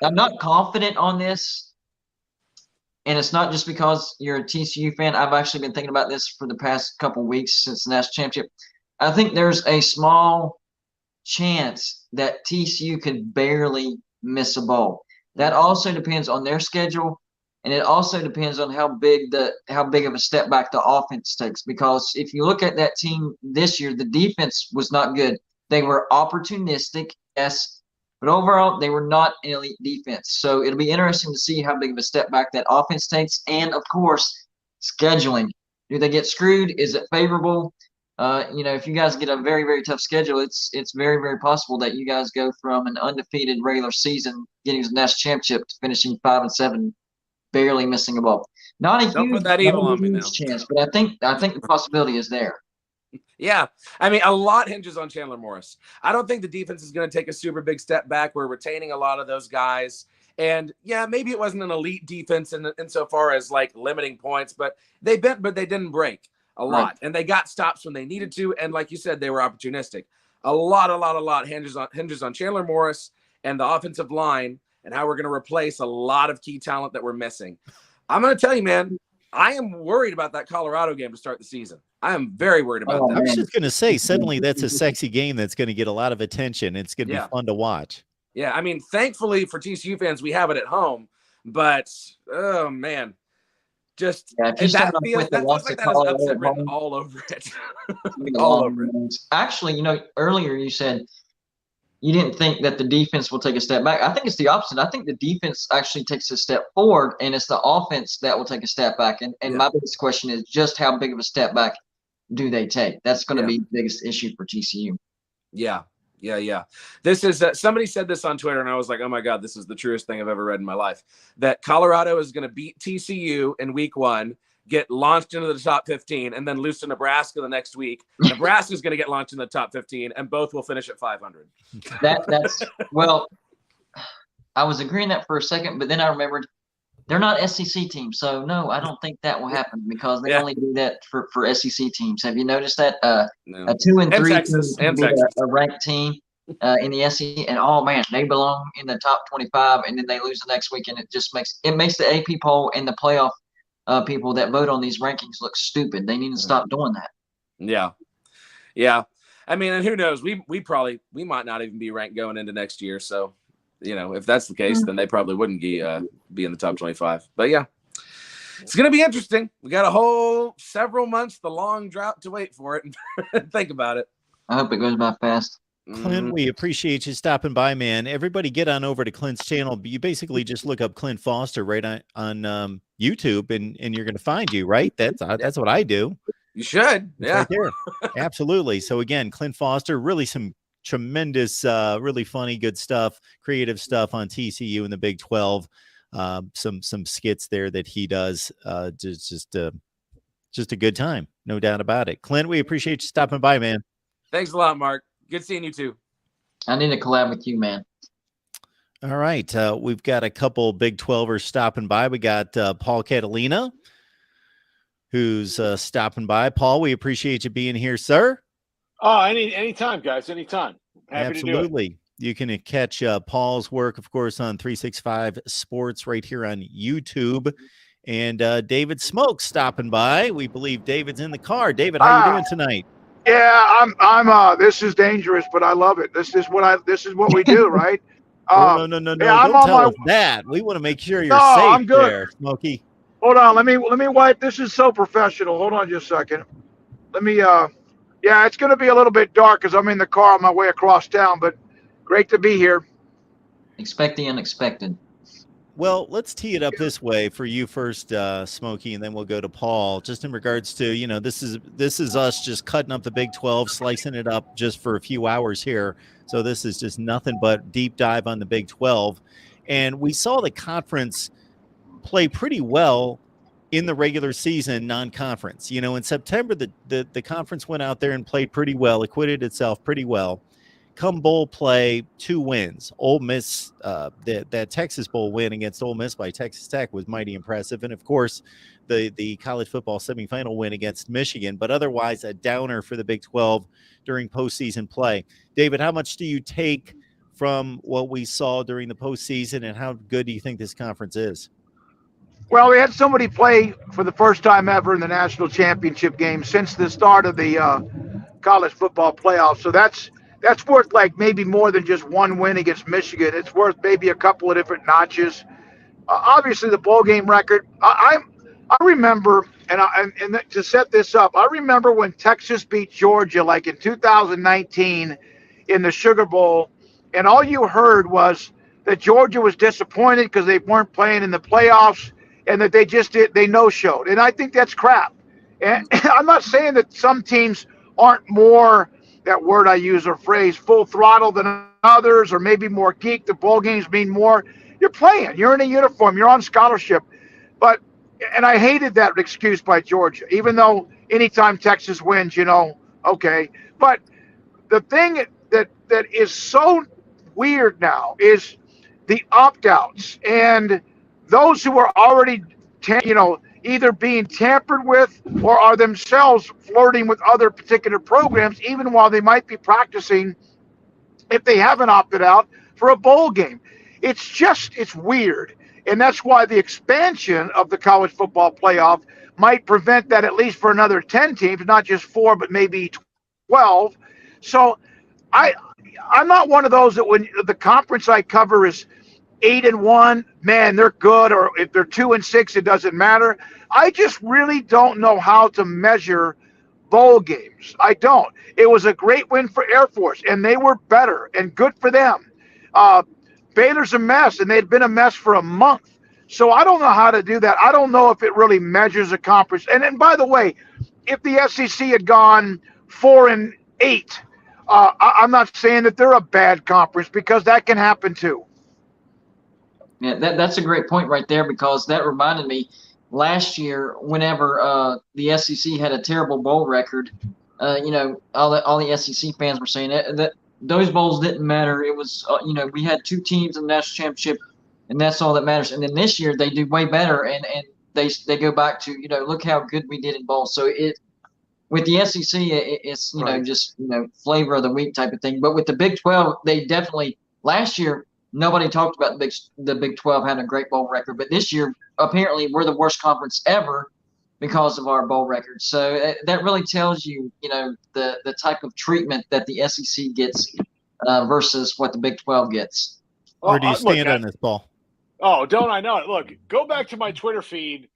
I'm not confident on this, and it's not just because you're a TCU fan. I've actually been thinking about this for the past couple of weeks since the national championship. I think there's a small chance that TCU could barely miss a bowl. That also depends on their schedule, and it also depends on how big of a step back the offense takes. Because if you look at that team this year, the defense was not good. They were opportunistic, yes, but overall they were not an elite defense. So it'll be interesting to see how big of a step back that offense takes, and of course, scheduling. Do they get screwed? Is it favorable? If you guys get a very, very tough schedule, it's very, very possible that you guys go from an undefeated regular season, getting to the national championship, to finishing 5-7, barely missing a bowl. Not a
Don't put that evil on me now.
Chance, but I think the possibility is there.
Yeah, I mean, a lot hinges on Chandler Morris. I don't think the defense is going to take a super big step back. We're retaining a lot of those guys. And yeah, maybe it wasn't an elite defense insofar as like limiting points, but they didn't break a lot. Right. And they got stops when they needed to. And like you said, they were opportunistic. A lot hinges on Chandler Morris and the offensive line and how we're going to replace a lot of key talent that we're missing. I'm going to tell you, man, I am worried about that Colorado game to start the season. I am very worried about that.
I was just going to say, suddenly that's a sexy game that's going to get a lot of attention. It's going to be fun to watch.
Yeah, I mean, thankfully for TCU fans, we have it at home. But, oh, man, just that feels like that has upset written all over it. All over it.
Actually, earlier you said you didn't think that the defense will take a step back. I think it's the opposite. I think the defense actually takes a step forward, and it's the offense that will take a step back. And my biggest question is just how big of a step back do they take? That's going to be the biggest issue for TCU.
Yeah. This is somebody said this on Twitter, and I was like, oh my God, this is the truest thing I've ever read in my life. That Colorado is going to beat TCU in week 1, get launched into the top 15, and then lose to Nebraska the next week. Nebraska is going to get launched in the top 15, and both will finish at 500.
That's well, I was agreeing that for a second, but then I remembered they're not SEC teams, so no, I don't think that will happen because they only do that for SEC teams. Have you noticed that?
No.
A 2 and 3
Texas,
team a ranked team in the SEC, and oh man, they belong in the top 25, and then they lose the next week, and it just makes the AP poll and the playoff people that vote on these rankings look stupid. They need to stop doing that.
Yeah. I mean, and who knows? We might not even be ranked going into next year. So, if that's the case, then they probably wouldn't be in the top 25. But yeah, it's going to be interesting. We got a whole several months, the long drought to wait for it and think about it.
I hope it goes by fast.
Clint, we appreciate you stopping by, man. Everybody get on over to Clint's channel. You basically just look up Clint Foster right on YouTube and you're going to find you, right? That's what I do.
You should.
It's right there. Absolutely. So again, Clint Foster, really some tremendous, really funny, good stuff, creative stuff on TCU in the Big 12. Some skits there that he does. Just a good time. No doubt about it. Clint, we appreciate you stopping by, man.
Thanks a lot, Mark. Good seeing you too.
I need to collab with you, man.
All right. We've got a couple Big 12ers stopping by. We got Paul Catalina, who's stopping by. Paul, we appreciate you being here, sir.
Oh, anytime, guys. Anytime. Happy
Absolutely.
to do it.
You can catch Paul's work, of course, on 365 Sports right here on YouTube. And David Smoke stopping by. We believe David's in the car. David, how you doing tonight?
Yeah, I'm this is dangerous, but I love it. This is what we do, right?
No.
Yeah,
Don't tell us that. We want to make sure you're safe
I'm good.
there, Smokey.
Hold on, let me wipe. This is so professional. Hold on just a second. Let me yeah, it's gonna be a little bit dark because I'm in the car on my way across town, but great to be here.
Expect the unexpected.
Well, let's tee it up this way for you first, Smokey, and then we'll go to Paul. Just in regards to, this is us just cutting up the Big 12, slicing it up just for a few hours here. So this is just nothing but deep dive on the Big 12. And we saw the conference play pretty well in the regular season, non-conference. In September, the conference went out there and played pretty well, acquitted itself pretty well. Come bowl play, 2 wins. Ole Miss, that Texas Bowl win against Ole Miss by Texas Tech was mighty impressive. And, of course, the college football semifinal win against Michigan. But otherwise, a downer for the Big 12 during postseason play. David, how much do you take from what we saw during the postseason, and how good do you think this conference is?
Well, we had somebody play for the first time ever in the national championship game since the start of the college football playoffs. So that's worth like maybe more than just one win against Michigan. It's worth maybe a couple of different notches. Obviously, the bowl game record. I remember, and to set this up, I remember when Texas beat Georgia, like in 2019, in the Sugar Bowl, and all you heard was that Georgia was disappointed because they weren't playing in the playoffs, and that they no-showed. And I think that's crap. And I'm not saying that some teams aren't more, that word I use or phrase, full throttle than others, or maybe more geek. The bowl games mean more. You're playing. You're in a uniform. You're on scholarship. And I hated that excuse by Georgia, even though anytime Texas wins, okay. But the thing that is so weird now is the opt-outs and those who are already, either being tampered with or are themselves flirting with other particular programs, even while they might be practicing, if they haven't opted out for a bowl game. It's weird. And that's why the expansion of the college football playoff might prevent that, at least for another 10 teams, not just 4, but maybe 12. So I'm not one of those that when the conference I cover is 8-1, man, they're good, or if they're 2-6, it doesn't matter. I just really don't know how to measure bowl games. I don't. It was a great win for Air Force, and they were better, and good for them. Baylor's a mess, and they'd been a mess for a month. So I don't know how to do that. I don't know if it really measures a conference. And by the way, if the SEC had gone 4-8, I'm not saying that they're a bad conference, because that can happen too.
Yeah, that's a great point right there, because that reminded me last year whenever the SEC had a terrible bowl record, all the SEC fans were saying that those bowls didn't matter. It was, we had 2 teams in the national championship, and that's all that matters. And then this year they do way better, and they go back to, look how good we did in bowls. So with the SEC, it's
Right.
just flavor of the week type of thing. But with the Big 12, they definitely last year. Nobody talked about the Big 12 having a great bowl record, but this year apparently we're the worst conference ever because of our bowl record. So that really tells you, the type of treatment that the SEC gets versus what the Big 12 gets.
Where do you stand on this, Paul?
Oh, don't I know it? Look, go back to my Twitter feed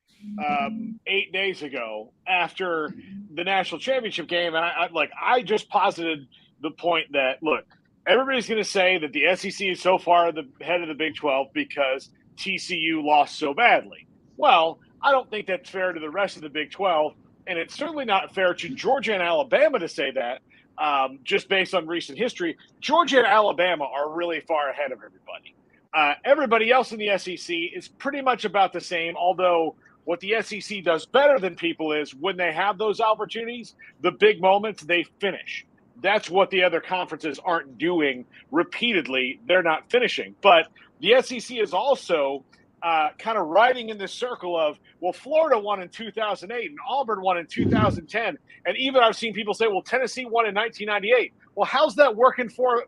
8 days ago after the national championship game, and I just posited the point that, look, everybody's going to say that the SEC is so far ahead of the Big 12 because TCU lost so badly. Well, I don't think that's fair to the rest of the Big 12, and it's certainly not fair to Georgia and Alabama to say that just based on recent history. Georgia and Alabama are really far ahead of everybody. Everybody else in the SEC is pretty much about the same, although what the SEC does better than people is when they have those opportunities, the big moments, they finish. That's what the other conferences aren't doing repeatedly. They're not finishing. But the SEC is also kind of riding in this circle of, well, Florida won in 2008 and Auburn won in 2010. And even I've seen people say, well, Tennessee won in 1998. Well, how's that working for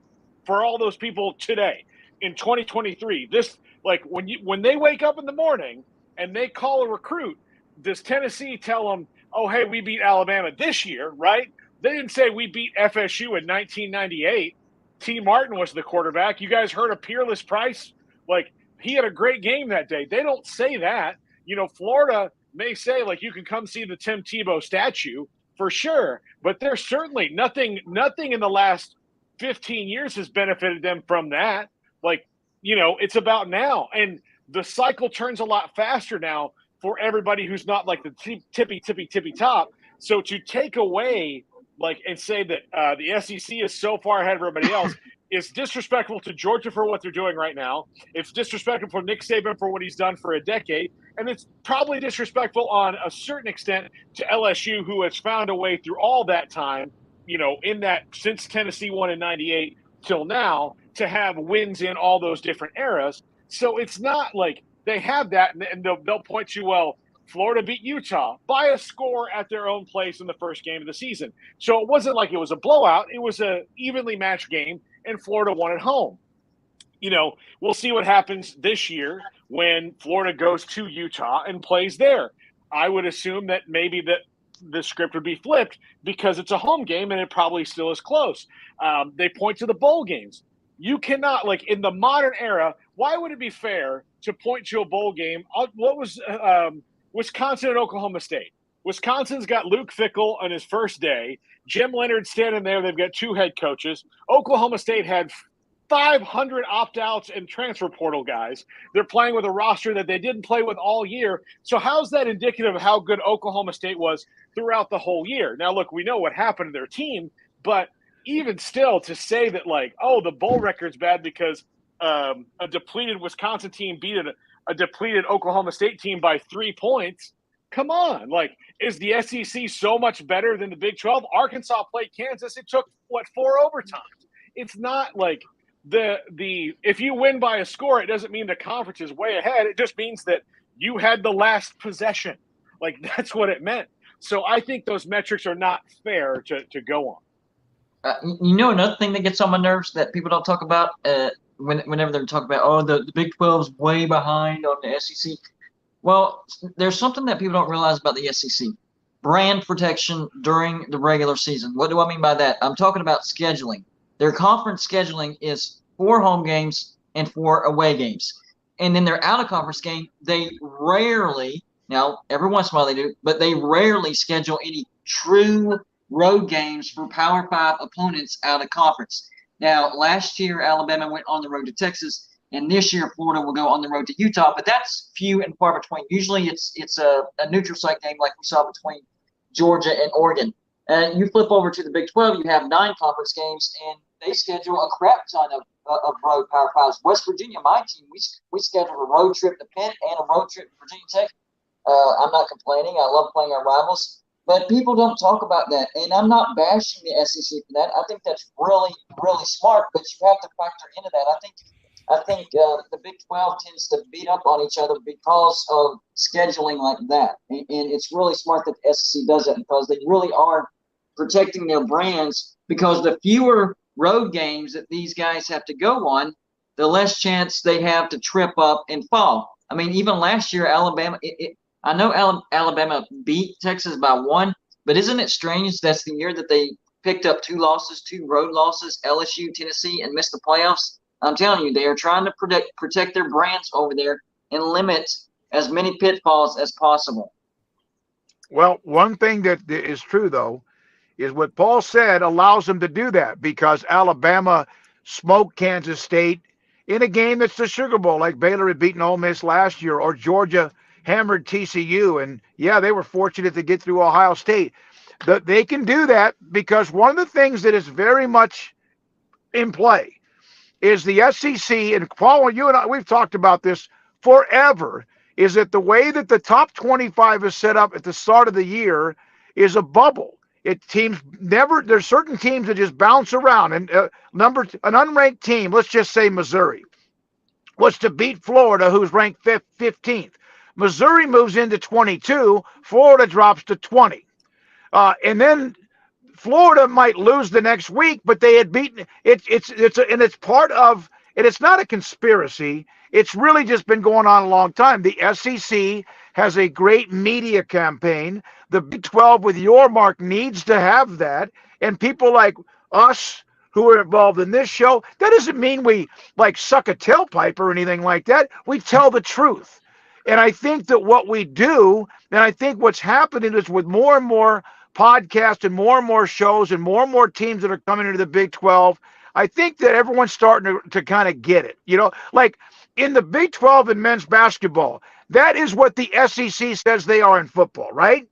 all those people today in 2023? This, like, when they wake up in the morning and they call a recruit, does Tennessee tell them, oh, hey, we beat Alabama this year, right? They didn't say we beat FSU in 1998. T. Martin was the quarterback. You guys heard of Peerless Price? Like, he had a great game that day. They don't say that. You know, Florida may say, like, you can come see the Tim Tebow statue for sure, but there's certainly nothing in the last 15 years has benefited them from that. Like, you know, it's about now. And the cycle turns a lot faster now for everybody who's not like the tippy top. So to take away, like, and say that the SEC is so far ahead of everybody else is disrespectful to Georgia for what they're doing right now. It's disrespectful for Nick Saban for what he's done for a decade. And it's probably disrespectful on a certain extent to LSU, who has found a way through all that time, you know, in that since Tennessee won in 98 till now, to have wins in all those different eras. So it's not like they have that and they'll point to, well, Florida beat Utah by a score at their own place in the first game of the season. So it wasn't like it was a blowout. It was a evenly matched game, and Florida won at home. You know, we'll see what happens this year when Florida goes to Utah and plays there. I would assume that maybe that the script would be flipped because it's a home game and it probably still is close. They point to the bowl games. You cannot, like, in the modern era, why would it be fair to point to a bowl game? What was Wisconsin and Oklahoma State? Wisconsin's got Luke Fickell on his first day. Jim Leonard standing there. They've got two head coaches. Oklahoma State had 500 opt-outs and transfer portal guys. They're playing with a roster that they didn't play with all year. So how's that indicative of how good Oklahoma State was throughout the whole year? Now, look, we know what happened to their team, but even still to say that, like, oh, the bowl record's bad because a depleted Wisconsin team beat a depleted Oklahoma State team by 3 points. Come on. Like, is the SEC so much better than the Big 12? Arkansas played Kansas. It took, 4 overtimes. It's not like if you win by a score, it doesn't mean the conference is way ahead. It just means that you had the last possession. Like, that's what it meant. So I think those metrics are not fair to go on.
You know, another thing that gets on my nerves that people don't talk about whenever they're talking about, oh, the Big 12's way behind on the SEC. Well, there's something that people don't realize about the SEC. Brand protection during the regular season. What do I mean by that? I'm talking about scheduling. Their conference scheduling is 4 home games and 4 away games. And then their out-of-conference game, they rarely, now every once in a while they do, but they rarely schedule any true road games for Power 5 opponents out of conference. Now, last year, Alabama went on the road to Texas, and this year, Florida will go on the road to Utah, but that's few and far between. Usually it's a neutral site game like we saw between Georgia and Oregon. You flip over to the Big 12, you have 9 conference games, and they schedule a crap ton of road Power 5s. West Virginia, my team, we scheduled a road trip to Penn and a road trip to Virginia Tech. I'm not complaining. I love playing our rivals. But people don't talk about that, and I'm not bashing the SEC for that. I think that's really, really smart, but you have to factor into that. I think the Big 12 tends to beat up on each other because of scheduling like that, and it's really smart that the SEC does that because they really are protecting their brands. Because the fewer road games that these guys have to go on, the less chance they have to trip up and fall. I mean, even last year, Alabama. I know Alabama beat Texas by 1, but isn't it strange that's the year that they picked up 2 road losses, LSU, Tennessee, and missed the playoffs? I'm telling you, they are trying to protect their brands over there and limit as many pitfalls as possible.
Well, one thing that is true, though, is what Paul said allows them to do that because Alabama smoke Kansas State in a game that's the Sugar Bowl, like Baylor had beaten Ole Miss last year, or Georgia hammered TCU. And yeah, they were fortunate to get through Ohio State. They can do that because one of the things that is very much in play is the SEC, and Paul, you and I, we've talked about this forever, is that the way that the top 25 is set up at the start of the year is a bubble. There's certain teams that just bounce around. And an unranked team, let's just say Missouri, was to beat Florida, who's ranked 15th. Missouri moves into 22, Florida drops to 20. And then Florida might lose the next week, but they had beaten it. It's part of, and it's not a conspiracy. It's really just been going on a long time. The SEC has a great media campaign. The Big 12 with your mark needs to have that. And people like us who are involved in this show, that doesn't mean we like suck a tailpipe or anything like that. We tell the truth. And I think that what we do, and I think what's happening is with more and more podcasts and more shows and more teams that are coming into the Big 12, I think that everyone's starting to kind of get it. You know, like in the Big 12 in men's basketball, that is what the SEC says they are in football, right?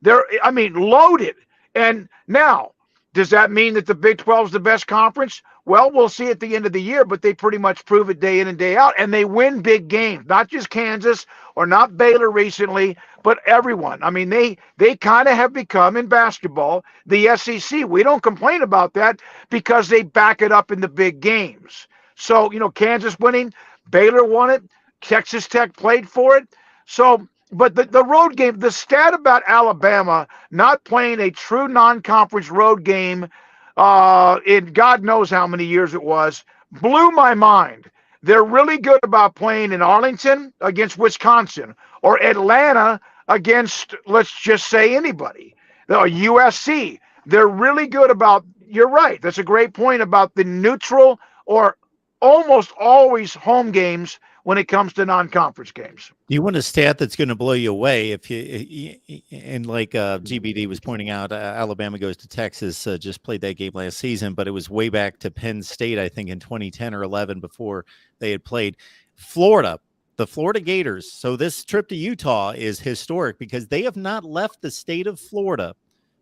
They're, loaded. And now, does that mean that the Big 12 is the best conference? Well, we'll see at the end of the year, but they pretty much prove it day in and day out, and they win big games, not just Kansas or not Baylor recently, but everyone. I mean, they kind of have become in basketball the SEC. We don't complain about that because they back it up in the big games. So, Kansas winning, Baylor won it, Texas Tech played for it. So, but the road game, the stat about Alabama not playing a true non-conference road game in God knows how many years it was, blew my mind. They're really good about playing in Arlington against Wisconsin or Atlanta against, let's just say, anybody. USC. They're really good about, you're right, that's a great point about the neutral or almost always home games when it comes to non-conference games.
You want a stat that's going to blow you away if you, and like GBD was pointing out, Alabama goes to Texas, just played that game last season, but it was way back to Penn State, I think in 2010 or 11 before they had played Florida, the Florida Gators. So this trip to Utah is historic because they have not left the state of Florida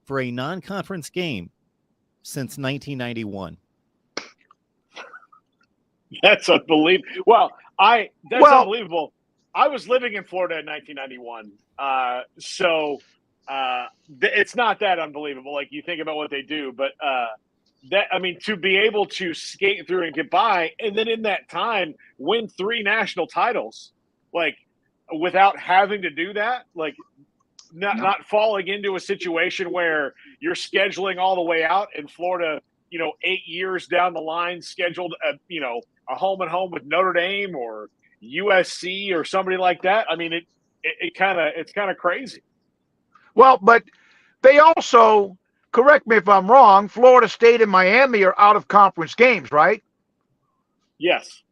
for a non-conference game since 1991.
That's unbelievable. Well, unbelievable. I was living in Florida in 1991. It's not that unbelievable. Like you think about what they do, but to be able to skate through and get by, and then in that time win 3 national titles, like without having to do that, like not falling into a situation where you're scheduling all the way out in Florida, 8 years down the line, scheduled a home and home with Notre Dame or USC or somebody like that. I mean, it's kind of crazy.
Well, but they also, correct me if I'm wrong, Florida State and Miami are out of conference games, right?
Yes.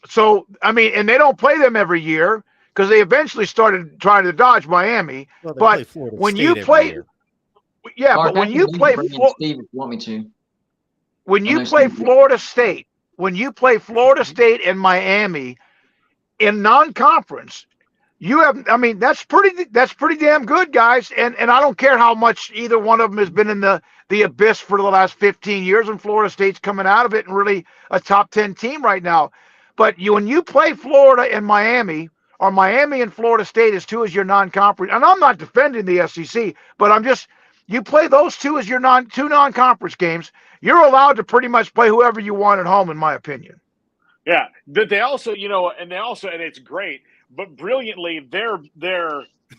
So, and they don't play them every year because they eventually started trying to dodge Miami.
Well,
but when you play,
Mark,
but when you play,
Steve, if you want me to,
when you play Florida State, and Miami in non-conference, you have, that's pretty damn good, guys. And I don't care how much either one of them has been in the abyss for the last 15 years, and Florida State's coming out of it and really a top 10 team right now. But when you play Florida and Miami, or Miami and Florida State as 2 as your non-conference, and I'm not defending the SEC, but you play those 2 as your 2 non-conference games, you're allowed to pretty much play whoever you want at home, in my opinion.
Yeah, but they also, and it's great, but brilliantly, their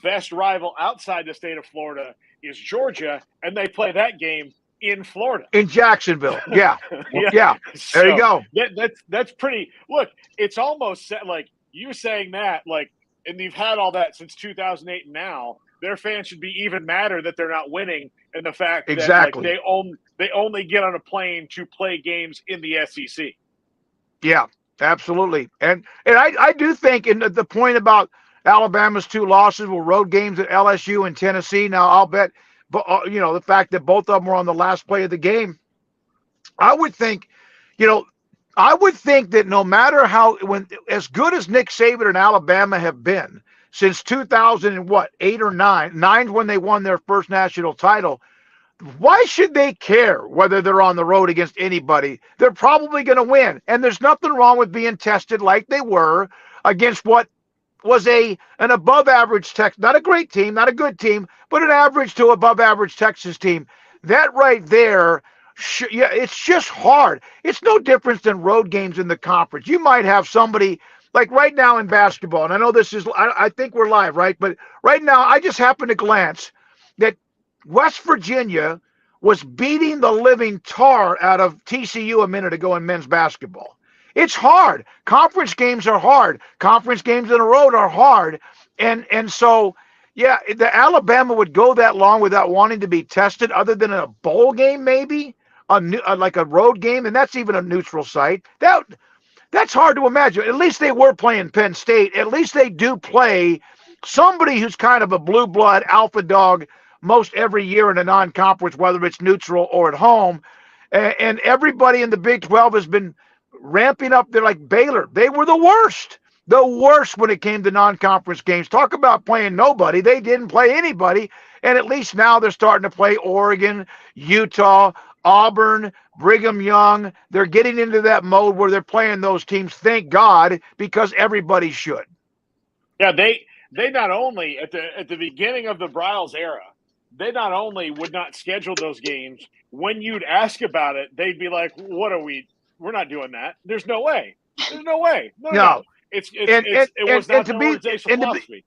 best rival outside the state of Florida is Georgia, and they play that game in Florida,
in Jacksonville. Yeah, yeah. There you go.
That's pretty. Look, it's almost like you saying that, like, and you've had all that since 2008, and now their fans should be even madder that they're not winning, and the fact that they only get on a plane to play games in the SEC.
Yeah, absolutely. And I do think in the point about Alabama's 2 losses were road games at LSU and Tennessee. Now, I'll bet, but the fact that both of them were on the last play of the game, I would think, I would think that no matter as good as Nick Saban and Alabama have been since 2008 or nine's when they won their first national title, why should they care whether they're on the road against anybody? They're probably going to win. And there's nothing wrong with being tested like they were against what was an above average Texas, not a great team, not a good team, but an average to above average Texas team. That right there, yeah, it's just hard. It's no difference than road games in the conference. You might have somebody like right now in basketball, and I know I think we're live, right? But right now, I just happened to glance that West Virginia was beating the living tar out of TCU a minute ago in men's basketball. It's hard. Conference games are hard. Conference games in a road are hard. And so, yeah, the Alabama would go that long without wanting to be tested other than in a bowl game maybe, like a road game, and that's even a neutral site. That's hard to imagine. At least they were playing Penn State. At least they do play somebody who's kind of a blue blood alpha dog most every year in a non-conference, whether it's neutral or at home. And everybody in the Big 12 has been ramping up. They're like Baylor. They were the worst when it came to non-conference games. Talk about playing nobody. They didn't play anybody. And at least now they're starting to play Oregon, Utah, Auburn, Brigham Young. They're getting into that mode where they're playing those teams, thank God, because everybody should.
Yeah, they not only at the beginning of the Bryles era, they not only would not schedule those games. When you'd ask about it, they'd be like, "What are we? We're not doing that. There's no way. There's no way. No. It was not the organizational philosophy."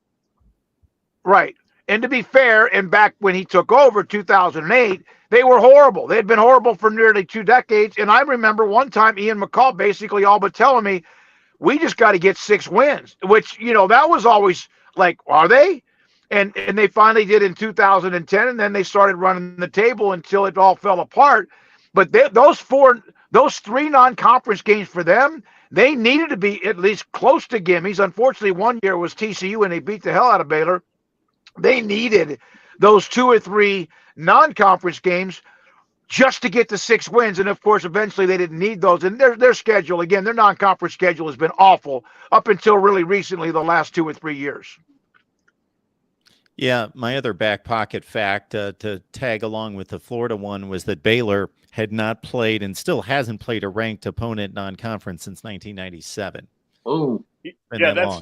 Right. And to be fair, and back when he took over 2008, they were horrible. They had been horrible for nearly 2 decades. And I remember one time Ian McCall basically all but telling me, we just got to get 6 wins, which, that was always like, are they? And they finally did in 2010, and then they started running the table until it all fell apart. But those 3 non-conference games for them, they needed to be at least close to gimmies. Unfortunately, one year was TCU, and they beat the hell out of Baylor. They needed those 2 or 3 non-conference games just to get to 6 wins. And, of course, eventually they didn't need those. And their schedule, again, their non-conference schedule has been awful up until really recently, the last 2 or 3 years.
Yeah, my other back pocket fact to tag along with the Florida one was that Baylor had not played and still hasn't played a ranked opponent non-conference since 1997.
Oh,
yeah, that's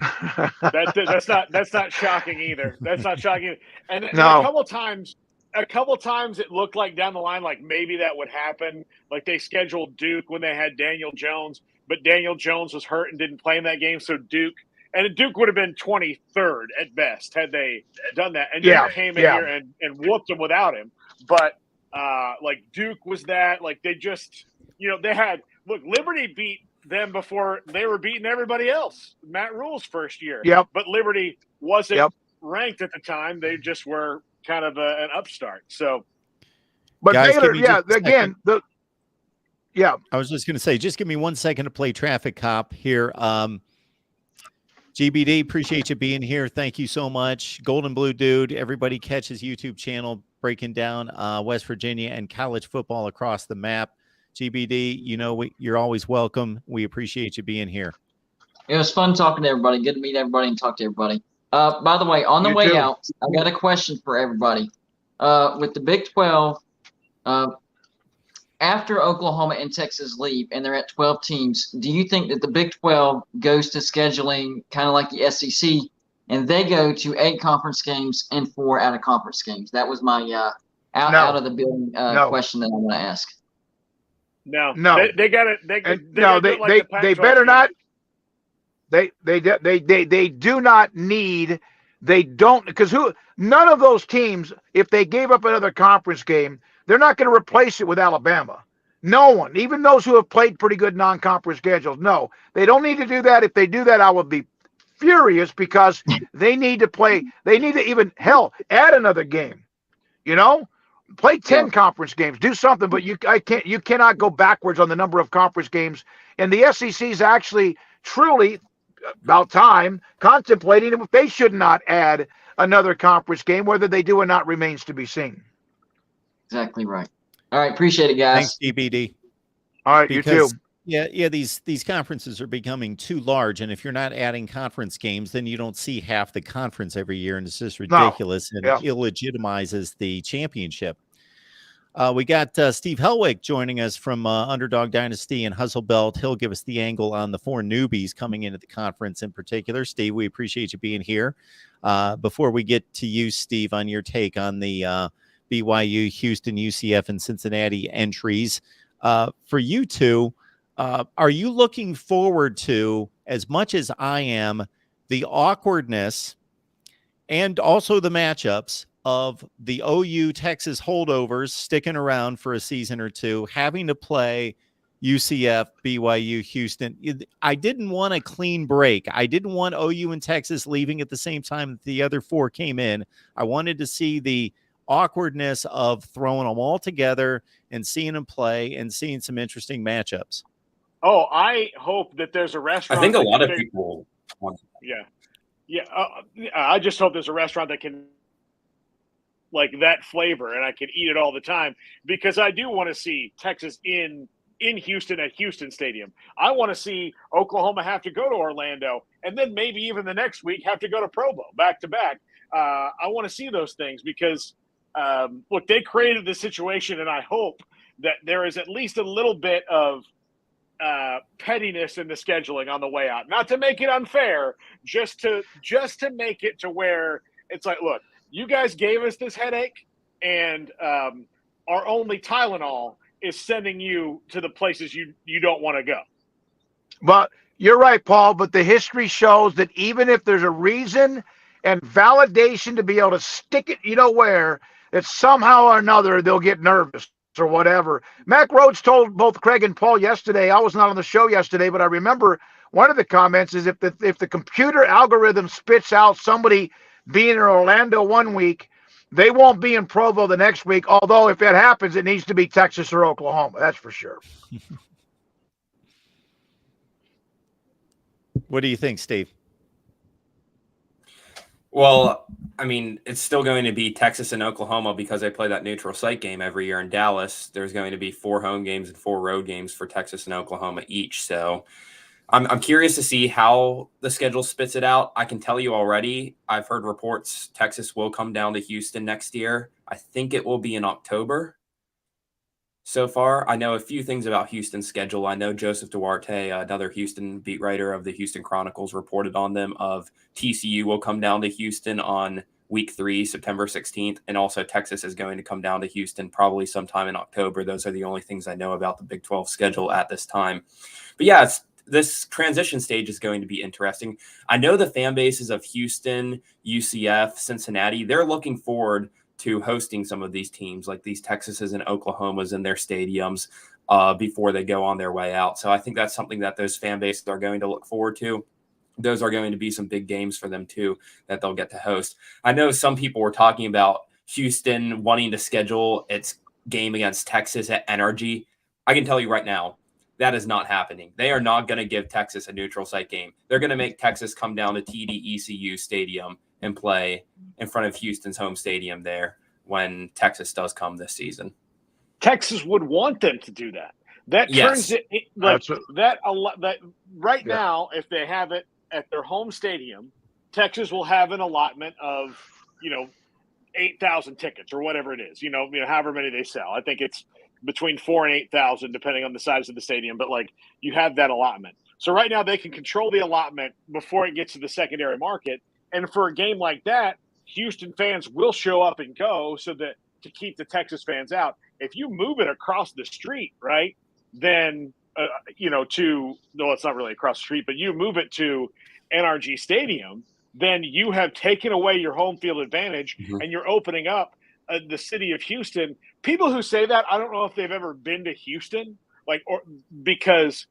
not shocking either. That's not shocking. And
no.
a couple times it looked like down the line, like maybe that would happen. Like they scheduled Duke when they had Daniel Jones, but Daniel Jones was hurt and didn't play in that game. So Duke would have been 23rd at best had they done that. And Duke came in here and whooped them without him. But like Duke was that, like they just, they had, look, Liberty beat them before they were beating everybody else. Matt Rule's first year.
Yep.
But Liberty wasn't ranked at the time. They just were kind of an upstart. So,
but
guys,
Baylor,
I was just going to say, just give me 1 second to play traffic cop here. GBD, appreciate you being here. Thank you so much. Golden Blue Dude, everybody catch his YouTube channel breaking down West Virginia and college football across the map. GBD, you're always welcome. We appreciate you being here.
It was fun talking to everybody. Good to meet everybody and talk to everybody. By the way, on the way out, I got a question for everybody. With the Big 12, after Oklahoma and Texas leave and they're at 12 teams, do you think that the Big 12 goes to scheduling kind of like the SEC and they go to 8 conference games and 4 out-of-conference games? That was my out of the building question that I want to ask.
No.
They
got it.
They better not. They do not need. They don't, because none of those teams, if they gave up another conference game, they're not going to replace it with Alabama. No one, even those who have played pretty good non-conference schedules. No, they don't need to do that. If they do that, I would be furious because they need to play. They need to even add another game. Play 10 conference games. Do something, but you cannot go backwards on the number of conference games. And the SEC is actually truly about time contemplating if they should not add another conference game. Whether they do or not remains to be seen.
Exactly right. All right. Appreciate it, guys.
Thanks, DBD.
All right. You too.
Yeah. These conferences are becoming too large, and if you're not adding conference games, then you don't see half the conference every year, and it's just
No.
ridiculous and
Yeah.
illegitimizes the championship. We got Steve Helwig joining us from Underdog Dynasty and Hustle Belt. He'll give us the angle on the 4 newbies coming into the conference in particular. Steve, we appreciate you being here. Before we get to you, Steve, on your take on the BYU, Houston, UCF, and Cincinnati entries, for you two, are you looking forward to, as much as I am, the awkwardness and also the matchups of the OU Texas holdovers sticking around for a season or two, having to play UCF, BYU, Houston? I didn't want a clean break. I didn't want OU and Texas leaving at the same time that the other 4 came in. I wanted to see the awkwardness of throwing them all together and seeing them play and seeing some interesting matchups.
Oh, I hope that there's a restaurant.
I think a lot of people want
that. Yeah. I just hope there's a restaurant that can, like, that flavor, and I can eat it all the time, because I do want to see Texas in Houston at Houston Stadium. I want to see Oklahoma have to go to Orlando, and then maybe even the next week have to go to Provo back to back. I want to see those things because, look, they created this situation, and I hope that there is at least a little bit of pettiness in the scheduling on the way out. Not to make it unfair, just to make it to where it's like, look, you guys gave us this headache, and our only Tylenol is sending you to the places you don't want to go.
But you're right, Paul, but the history shows that even if there's a reason and validation to be able to stick it, where, that somehow or another they'll get nervous or whatever. Mac Rhodes told both Craig and Paul yesterday, I was not on the show yesterday, but I remember one of the comments is if the computer algorithm spits out somebody being in Orlando one week, they won't be in Provo the next week. Although if that happens, it needs to be Texas or Oklahoma. That's for sure.
What do you think, Steve?
Well, I mean, it's still going to be Texas and Oklahoma because they play that neutral site game every year in Dallas. There's going to be 4 home games and 4 road games for Texas and Oklahoma each. So I'm curious to see how the schedule spits it out. I can tell you already, I've heard reports Texas will come down to Houston next year. I think it will be in October. So far, I know a few things about Houston's schedule. I know Joseph Duarte, another Houston beat writer of the Houston Chronicles, reported on them of TCU will come down to Houston on week 3, September 16th. And also Texas is going to come down to Houston probably sometime in October. Those are the only things I know about the Big 12 schedule at this time. But yeah, this transition stage is going to be interesting. I know the fan bases of Houston, UCF, Cincinnati, they're looking forward to hosting some of these teams like these Texases and Oklahomas in their stadiums before they go on their way out. So I think that's something that those fan bases are going to look forward to. Those are going to be some big games for them too that they'll get to host. I know some people were talking about Houston wanting to schedule its game against Texas at NRG. I can tell you right now, that is not happening. They are not going to give Texas a neutral site game. They're going to make Texas come down to TD-ECU Stadium and play in front of Houston's home stadium there when Texas does come this season.
Texas would want them to do that. That turns it like that right now. If they have it at their home stadium, Texas will have an allotment of 8,000 tickets or whatever it is. However many they sell. I think it's between 4,000 and 8,000 depending on the size of the stadium. But you have that allotment. So right now they can control the allotment before it gets to the secondary market. And for a game like that, Houston fans will show up and go so that to keep the Texas fans out. If you move it across the street, right, then, it's not really across the street, but you move it to NRG Stadium, then you have taken away your home field advantage and you're opening up the city of Houston. People who say that, I don't know if they've ever been to Houston, because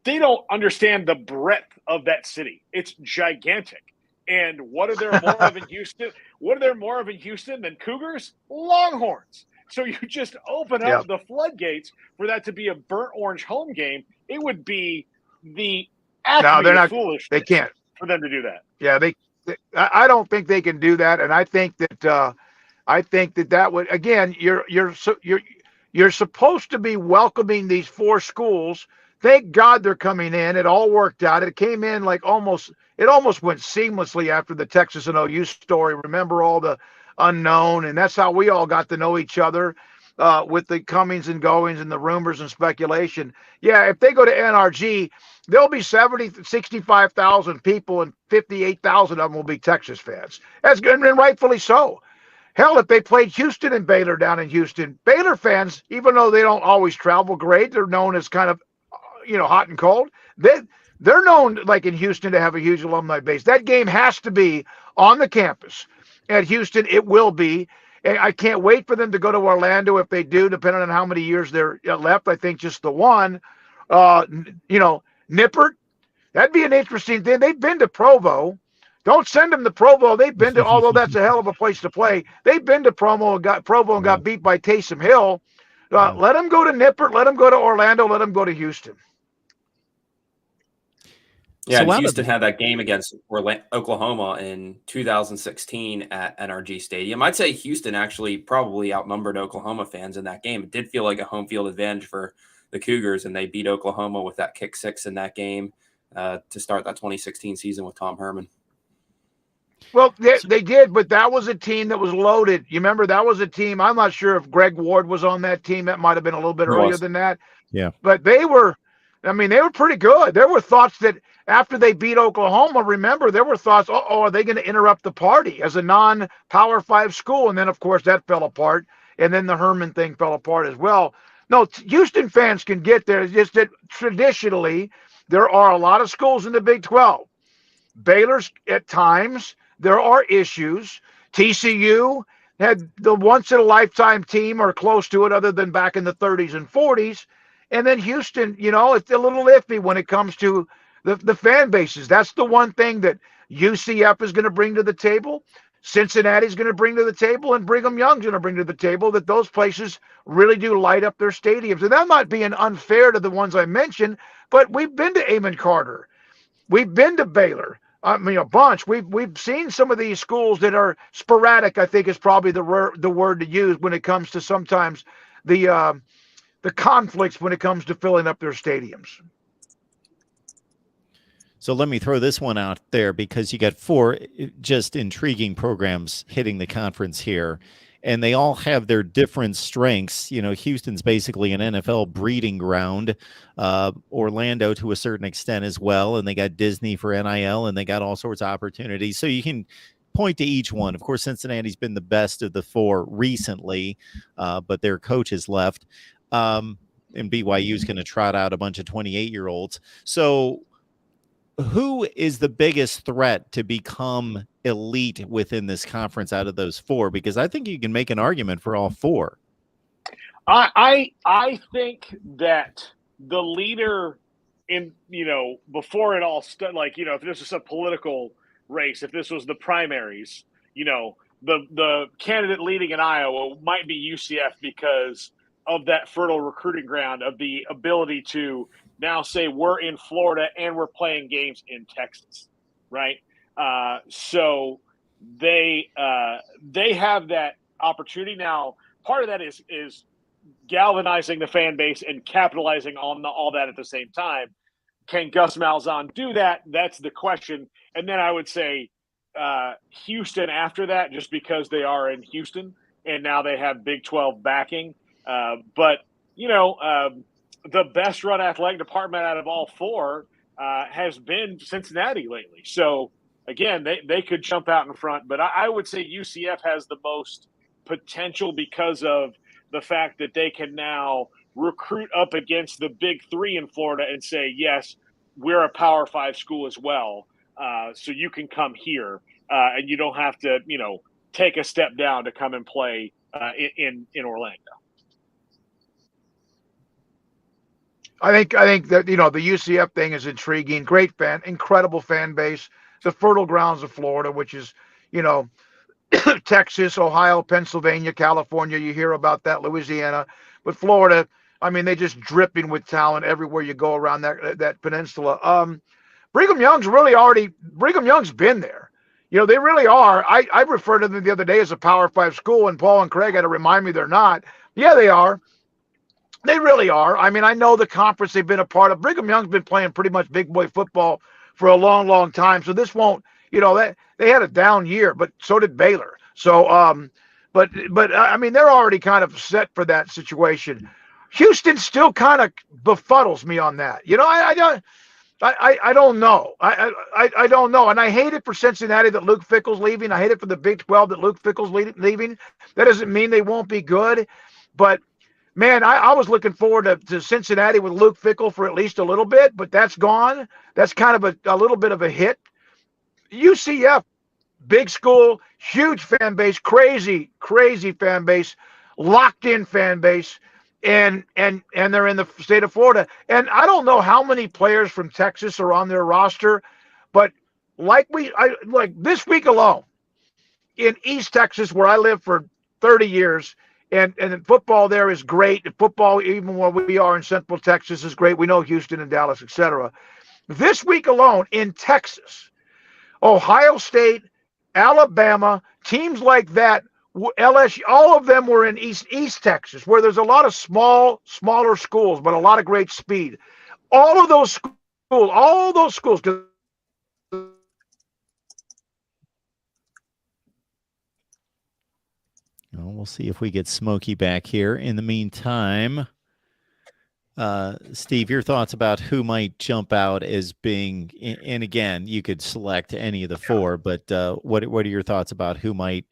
they don't understand the breadth of that city. It's gigantic. And what are there more of in Houston? What are there more of in Houston than Cougars? Longhorns. So you just open up the floodgates for that to be a burnt orange home game. It would be the foolish.
They can't
for them to do that.
Yeah, I don't think they can do that, and I think that would, again, you're supposed to be welcoming these 4 schools Thank God they're coming in. It all worked out. It came in like it almost went seamlessly after the Texas and OU story. Remember all the unknown, and that's how we all got to know each other with the comings and goings and the rumors and speculation. Yeah, if they go to NRG, there'll be 65,000 people, and 58,000 of them will be Texas fans. That's good, and rightfully so. Hell, if they played Houston and Baylor down in Houston, Baylor fans, even though they don't always travel great, they're known as kind of, hot and cold. They're known, like in Houston, to have a huge alumni base. That game has to be on the campus. At Houston, it will be. And I can't wait for them to go to Orlando if they do, depending on how many years they're left. I think just the one. Nippert, that'd be an interesting thing. They've been to Provo. Don't send them to Provo. They've been to, although that's a hell of a place to play. They've been to Provo and got beat by Taysom Hill. Let them go to Nippert. Let them go to Orlando. Let them go to Houston.
Yeah,
So
Houston had that game against Oklahoma in 2016 at NRG Stadium. I'd say Houston actually probably outnumbered Oklahoma fans in that game. It did feel like a home field advantage for the Cougars, and they beat Oklahoma with that kick six in that game to start that 2016 season with Tom Herman.
Well, they did, but that was a team that was loaded. You remember that was a team. I'm not sure if Greg Ward was on that team. That might have been a little bit earlier than that.
Yeah.
But they were pretty good. There were thoughts that after they beat Oklahoma, remember, there were thoughts, are they going to interrupt the party as a non-Power 5 school? And then, of course, that fell apart. And then the Herman thing fell apart as well. No, Houston fans can get there. It's just that traditionally, there are a lot of schools in the Big 12. Baylor's at times, there are issues. TCU had the once-in-a-lifetime team or close to it other than back in the 30s and 40s. And then Houston, it's a little iffy when it comes to the fan bases. That's the one thing that UCF is going to bring to the table, Cincinnati's going to bring to the table, and Brigham Young's going to bring to the table, that those places really do light up their stadiums. And that might be unfair to the ones I mentioned, but we've been to Amon Carter. We've been to Baylor. I mean, a bunch. We've seen some of these schools that are sporadic, I think is probably the word to use when it comes to sometimes the conflicts when it comes to filling up their stadiums.
So let me throw this one out there, because you got 4 just intriguing programs hitting the conference here, and they all have their different strengths. Houston's basically an NFL breeding ground, Orlando to a certain extent as well, and they got Disney for NIL, and they got all sorts of opportunities. So you can point to each one. Of course, Cincinnati's been the best of the 4 recently, but their coach has left, and BYU's going to trot out a bunch of 28-year-olds. So who is the biggest threat to become elite within this conference out of those 4? Because I think you can make an argument for all 4.
I think that the leader in, before it all if this was a political race, if this was the primaries, the candidate leading in Iowa might be UCF because of that fertile recruiting ground, of the ability to now say we're in Florida and we're playing games in Texas, right? So they have that opportunity. Now, part of that is galvanizing the fan base and capitalizing on all that at the same time. Can Gus Malzahn do that? That's the question. And then I would say Houston after that, just because they are in Houston and now they have Big 12 backing. But the best run athletic department out of all 4 has been Cincinnati lately. So again, they could jump out in front, but I would say UCF has the most potential because of the fact that they can now recruit up against the Big 3 in Florida and say, yes, we're a Power 5 school as well. So you can come here and you don't have to, take a step down to come and play in Orlando.
I think that, the UCF thing is intriguing. Incredible fan base. The fertile grounds of Florida, which is, Texas, Ohio, Pennsylvania, California. You hear about that, Louisiana. But Florida, I mean, they're just dripping with talent everywhere you go around that peninsula. Brigham Young's been there. They really are. I referred to them the other day as a Power 5 school, and Paul and Craig had to remind me they're not. Yeah, they are. They really are. I mean, I know the conference they've been a part of. Brigham Young's been playing pretty much big boy football for a long, long time. So this won't, that they had a down year, but so did Baylor. So, but I mean, they're already kind of set for that situation. Houston still kind of befuddles me on that. I don't know. I don't know. And I hate it for Cincinnati that Luke Fickell's leaving. I hate it for the Big 12 that Luke Fickell's leaving. That doesn't mean they won't be good. But, man, I was looking forward to Cincinnati with Luke Fickell for at least a little bit, but that's gone. That's kind of a little bit of a hit. UCF, big school, huge fan base, crazy fan base, locked in fan base. And they're in the state of Florida. And I don't know how many players from Texas are on their roster, but like this week alone in East Texas, where I lived for 30 years, and football there is great. Football, even where we are in Central Texas, is great. We know Houston and Dallas, etc. This week alone in Texas, Ohio State, Alabama, teams like that, LSU, all of them were in East Texas, where there's a lot of smaller schools, but a lot of great speed. All of those schools.
We'll see if we get Smokey back here. In the meantime, Steve, your thoughts about who might jump out as being, and again, you could select any of the four, but what are your thoughts about who might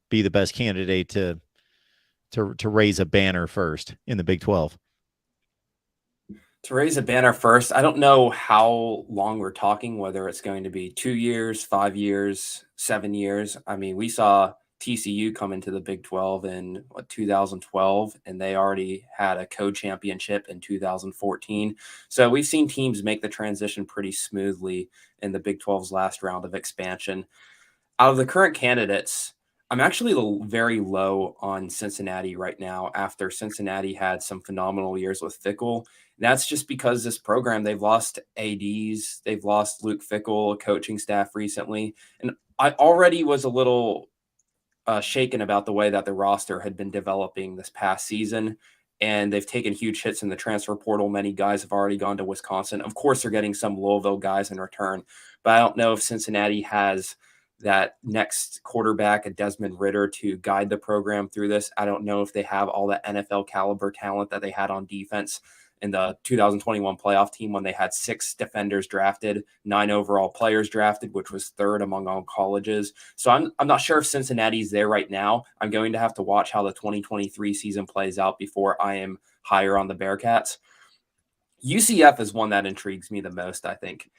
be the best candidate to raise a banner first in the Big 12?
To raise a banner first, I don't know how long we're talking, whether it's going to be 2 years, 5 years, 7 years. I mean, we saw TCU come into the Big 12 in 2012, and they already had a co-championship in 2014. So we've seen teams make the transition pretty smoothly in the Big 12's last round of expansion. Out of the current candidates, I'm actually very low on Cincinnati right now after Cincinnati had some phenomenal years with Fickell. That's just because this program, they've lost ADs, they've lost Luke Fickell, coaching staff recently. And I already was a little shaken about the way that the roster had been developing this past season. And they've taken huge hits in the transfer portal. Many guys have already gone to Wisconsin. Of course, they're getting some Louisville guys in return. But I don't know if Cincinnati has that next quarterback, a Desmond Ridder, to guide the program through this. I don't know if they have all that NFL caliber talent that they had on defense in the 2021 playoff team when they had 6 defenders drafted, 9 overall players drafted, which was 3rd among all colleges. So I'm not sure if Cincinnati's there right now. I'm going to have to watch how the 2023 season plays out before I am higher on the Bearcats. UCF is one that intrigues me the most, I think.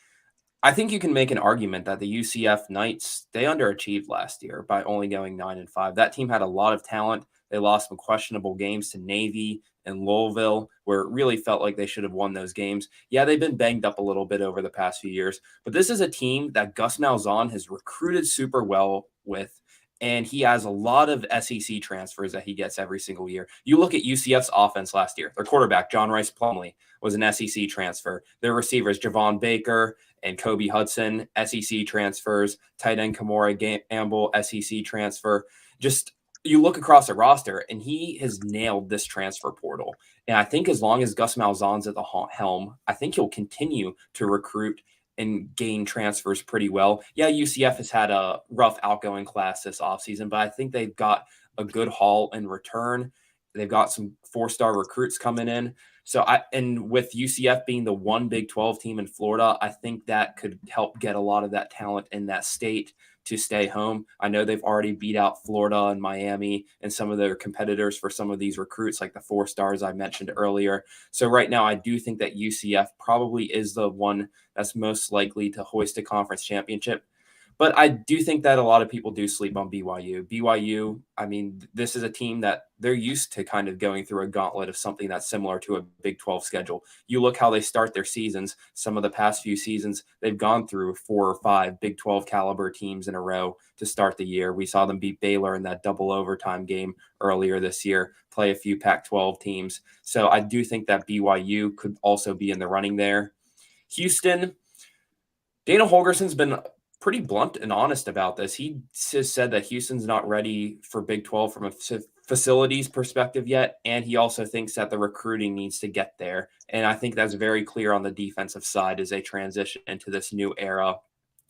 I think you can make an argument that the UCF Knights, they underachieved last year by only going 9-5. That team had a lot of talent. They lost some questionable games to Navy and Louisville, where it really felt like they should have won those games. Yeah, they've been banged up a little bit over the past few years, but this is a team that Gus Malzahn has recruited super well with, and he has a lot of SEC transfers that he gets every single year. You look at UCF's offense last year. Their quarterback, John Rice Plumlee, was an SEC transfer. Their receivers, Javon Baker and Kobe Hudson, SEC transfers. Tight end Kamora Gamble, SEC transfer. Just you look across the roster, and he has nailed this transfer portal. And I think as long as Gus Malzahn's at the helm, I think he'll continue to recruit and gain transfers pretty well. Yeah, UCF has had a rough outgoing class this offseason, but I think they've got a good haul in return. They've got some 4-star recruits coming in. And with UCF being the one Big 12 team in Florida, I think that could help get a lot of that talent in that state to stay home. I know they've already beat out Florida and Miami and some of their competitors for some of these recruits, like the 4 stars I mentioned earlier. So right now, I do think that UCF probably is the one that's most likely to hoist a conference championship. But I do think that a lot of people do sleep on BYU. BYU, I mean, this is a team that they're used to kind of going through a gauntlet of something that's similar to a Big 12 schedule. You look how they start their seasons. Some of the past few seasons, they've gone through 4 or 5 Big 12 caliber teams in a row to start the year. We saw them beat Baylor in that double overtime game earlier this year, play a few Pac-12 teams. So I do think that BYU could also be in the running there. Houston, Dana Holgerson's been pretty blunt and honest about this. He has said that Houston's not ready for Big 12 from a facilities perspective yet, and he also thinks that the recruiting needs to get there. And I think that's very clear on the defensive side as they transition into this new era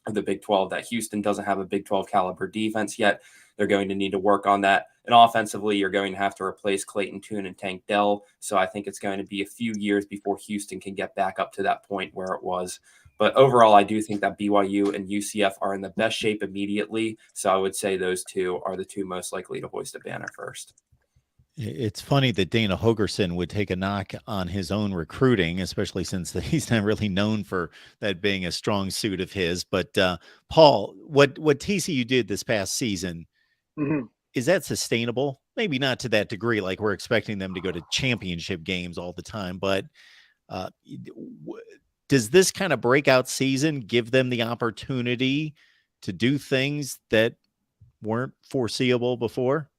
of the Big 12, that Houston doesn't have a Big 12 caliber defense yet. They're going to need to work on that. And offensively, you're going to have to replace Clayton Tune and Tank Dell. So I think it's going to be a few years before Houston can get back up to that point where it was. But overall, I do think that BYU and UCF are in the best shape immediately. So I would say those two are the two most likely to hoist a banner first.
It's funny that Dana Hogerson would take a knock on his own recruiting, especially since he's not really known for that being a strong suit of his. But Paul, what TCU did this past season, is that sustainable? Maybe not to that degree, like we're expecting them to go to championship games all the time, but does this kind of breakout season give them the opportunity to do things that weren't foreseeable before?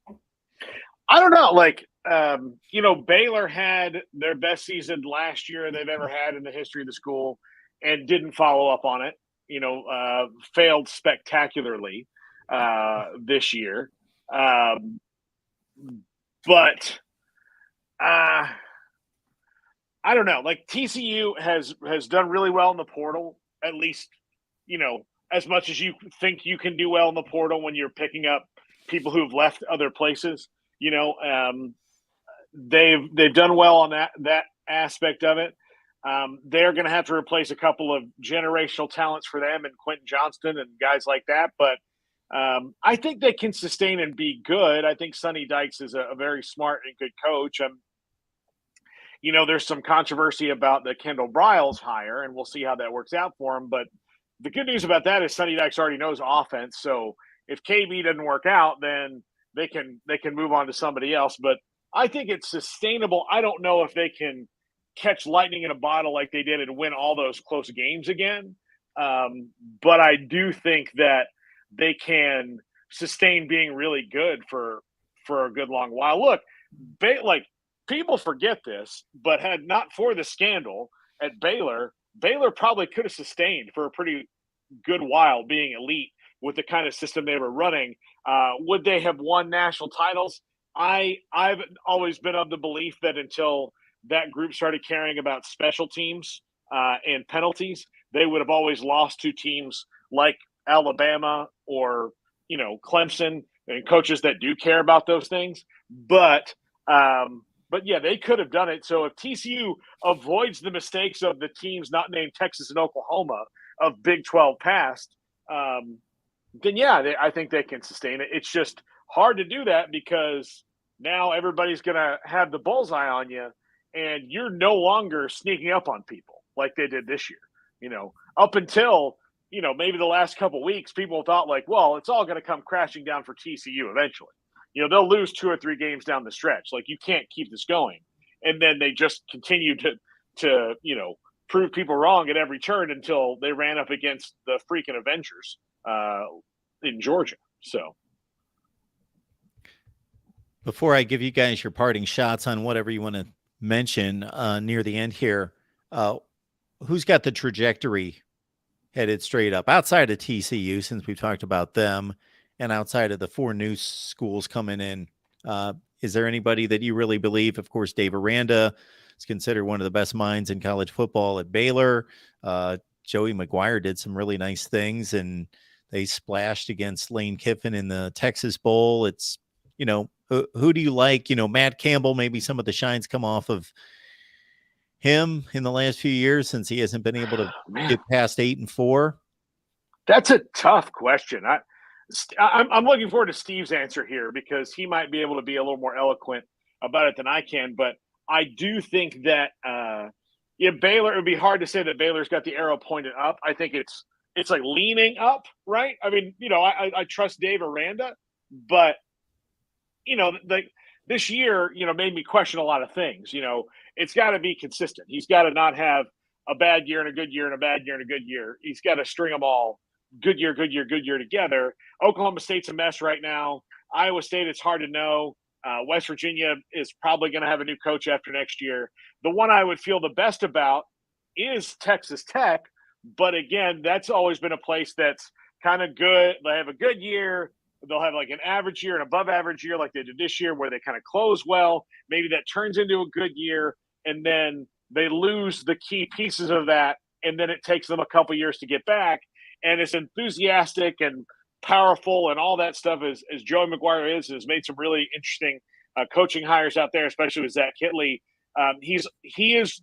I don't know. Like, Baylor had their best season last year they've ever had in the history of the school and didn't follow up on it, failed spectacularly this year. But I don't know. Like, TCU has done really well in the portal, at least, as much as you think you can do well in the portal when you're picking up people who've left other places. They've done well on that aspect of it. They're going to have to replace a couple of generational talents for them, and Quentin Johnston and guys like that. But I think they can sustain and be good. I think Sonny Dykes is a very smart and good coach. There's some controversy about the Kendall Briles hire, and we'll see how that works out for him. But the good news about that is Sonny Dykes already knows offense. So if KB doesn't work out, then they can move on to somebody else. But I think it's sustainable. I don't know if they can catch lightning in a bottle like they did and win all those close games again. But I do think that they can sustain being really good for a good long while. Look, people forget this, but had not for the scandal at Baylor probably could have sustained for a pretty good while being elite with the kind of system they were running. Would they have won national titles? I've always been of the belief that until that group started caring about special teams and penalties, they would have always lost to teams like Alabama or Clemson, and coaches that do care about those things. But yeah, they could have done it. So if TCU avoids the mistakes of the teams not named Texas and Oklahoma of Big 12 past, then yeah, I think they can sustain it. It's just hard to do that because now everybody's going to have the bullseye on you, and you're no longer sneaking up on people like they did this year. Up until, maybe the last couple of weeks, people thought like, well, it's all going to come crashing down for TCU eventually. They'll lose 2 or 3 games down the stretch. Like, you can't keep this going. And then they just continue to prove people wrong at every turn until they ran up against the freaking Avengers in Georgia. So
before I give you guys your parting shots on whatever you want to mention near the end here, who's got the trajectory headed straight up outside of TCU, since we've talked about them, and outside of the 4 new schools coming in? Is there anybody that you really believe? Of course, Dave Aranda is considered one of the best minds in college football at Baylor. Joey McGuire did some really nice things, and they splashed against Lane Kiffin in the Texas Bowl. It's, who do you like? Matt Campbell, maybe some of the shines come off of him in the last few years since he hasn't been able to get past 8-4.
That's a tough question. I'm looking forward to Steve's answer here because he might be able to be a little more eloquent about it than I can. But I do think that Baylor, it would be hard to say that Baylor's got the arrow pointed up. I think it's like leaning up, right? I mean, I trust Dave Aranda, but this year, made me question a lot of things. It's got to be consistent. He's got to not have a bad year and a good year and a bad year and a good year. He's got to string them all good year together. Oklahoma State's a mess right now. Iowa State, it's hard to know. West Virginia is probably going to have a new coach after next year. The one I would feel the best about is Texas Tech. But again, that's always been a place that's kind of good. They have a good year, they'll have like an average year, an above average year like they did this year where they kind of close well. Maybe that turns into a good year, and then they lose the key pieces of that, and then it takes them a couple years to get back. And as enthusiastic and powerful and all that stuff as Joey McGuire has made some really interesting coaching hires out there, especially with Zach Kittley. He is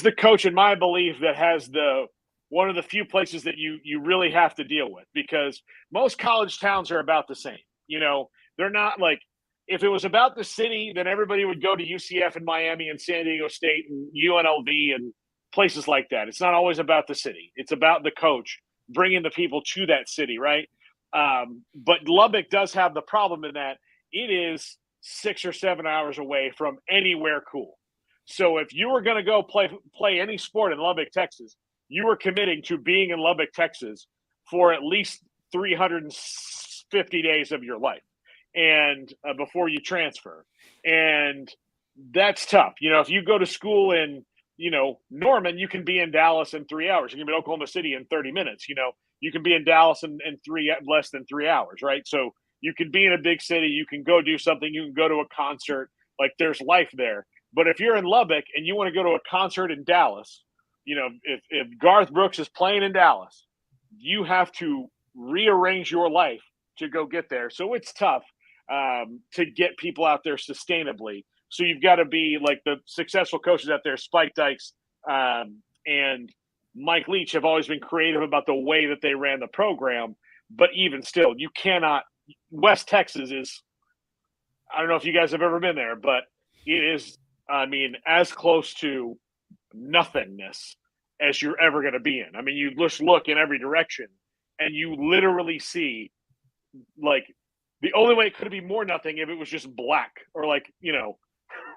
the coach, in my belief, that has one of the few places that you really have to deal with, because most college towns are about the same. You know, they're not like, if it was about the city, then everybody would go to UCF and Miami and San Diego State and UNLV and places like that. It's not always about the city. It's about the coach bringing the people to that city, right? But Lubbock does have the problem in that it is 6 or 7 hours away from anywhere cool. So if you were going to go play any sport in Lubbock, Texas, you were committing to being in Lubbock, Texas for at least 350 days of your life, and before you transfer. And that's tough. You know, if you go to school in, you know, Norman, you can be in Dallas in 3 hours. You can be in Oklahoma City in 30 minutes. You know, you can be in Dallas in less than 3 hours, right? So you can be in a big city. You can go do something. You can go to a concert. Like, there's life there. But if you're in Lubbock and you want to go to a concert in Dallas, you know, if Garth Brooks is playing in Dallas, you have to rearrange your life to go get there. So it's tough to get people out there sustainably. So you've got to be like the successful coaches out there, Spike Dykes and Mike Leach, have always been creative about the way that they ran the program. But even still, you cannot – West Texas is – I don't know if you guys have ever been there, but it is, I mean, as close to nothingness as you're ever going to be in. I mean, you just look in every direction and you literally see, like, the only way it could be more nothing if it was just black, or like, you know,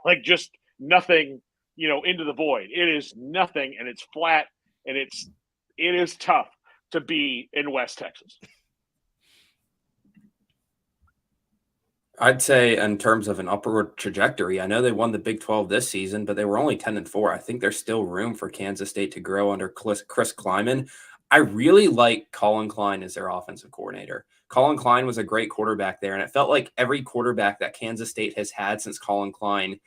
like just nothing, you know, into the void. It is nothing, and it's flat, and it is tough to be in West Texas.
I'd say in terms of an upward trajectory, I know they won the Big 12 this season, but they were only 10-4. I think there's still room for Kansas State to grow under Chris Kleiman. I really like Colin Klein as their offensive coordinator. Colin Klein was a great quarterback there, and it felt like every quarterback that Kansas State has had since Colin Klein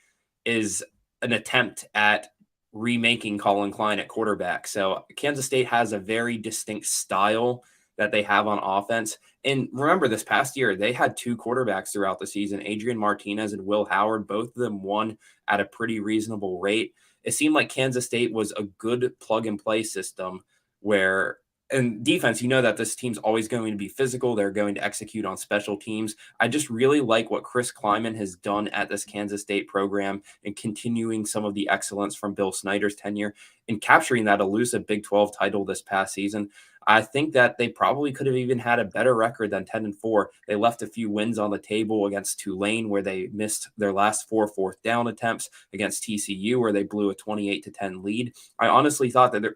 is an attempt at remaking Colin Klein at quarterback. So Kansas State has a very distinct style that they have on offense. And remember, this past year, they had two quarterbacks throughout the season, Adrian Martinez and Will Howard. Both of them won at a pretty reasonable rate. It seemed like Kansas State was a good plug-and-play system where, and defense, you know that this team's always going to be physical. They're going to execute on special teams. I just really like what Chris Kleiman has done at this Kansas State program and continuing some of the excellence from Bill Snyder's tenure and capturing that elusive Big 12 title this past season. I think that they probably could have even had a better record than 10-4. They left a few wins on the table against Tulane, where they missed their last 4 fourth down attempts, against TCU, where they blew a 28-10 lead. I honestly thought that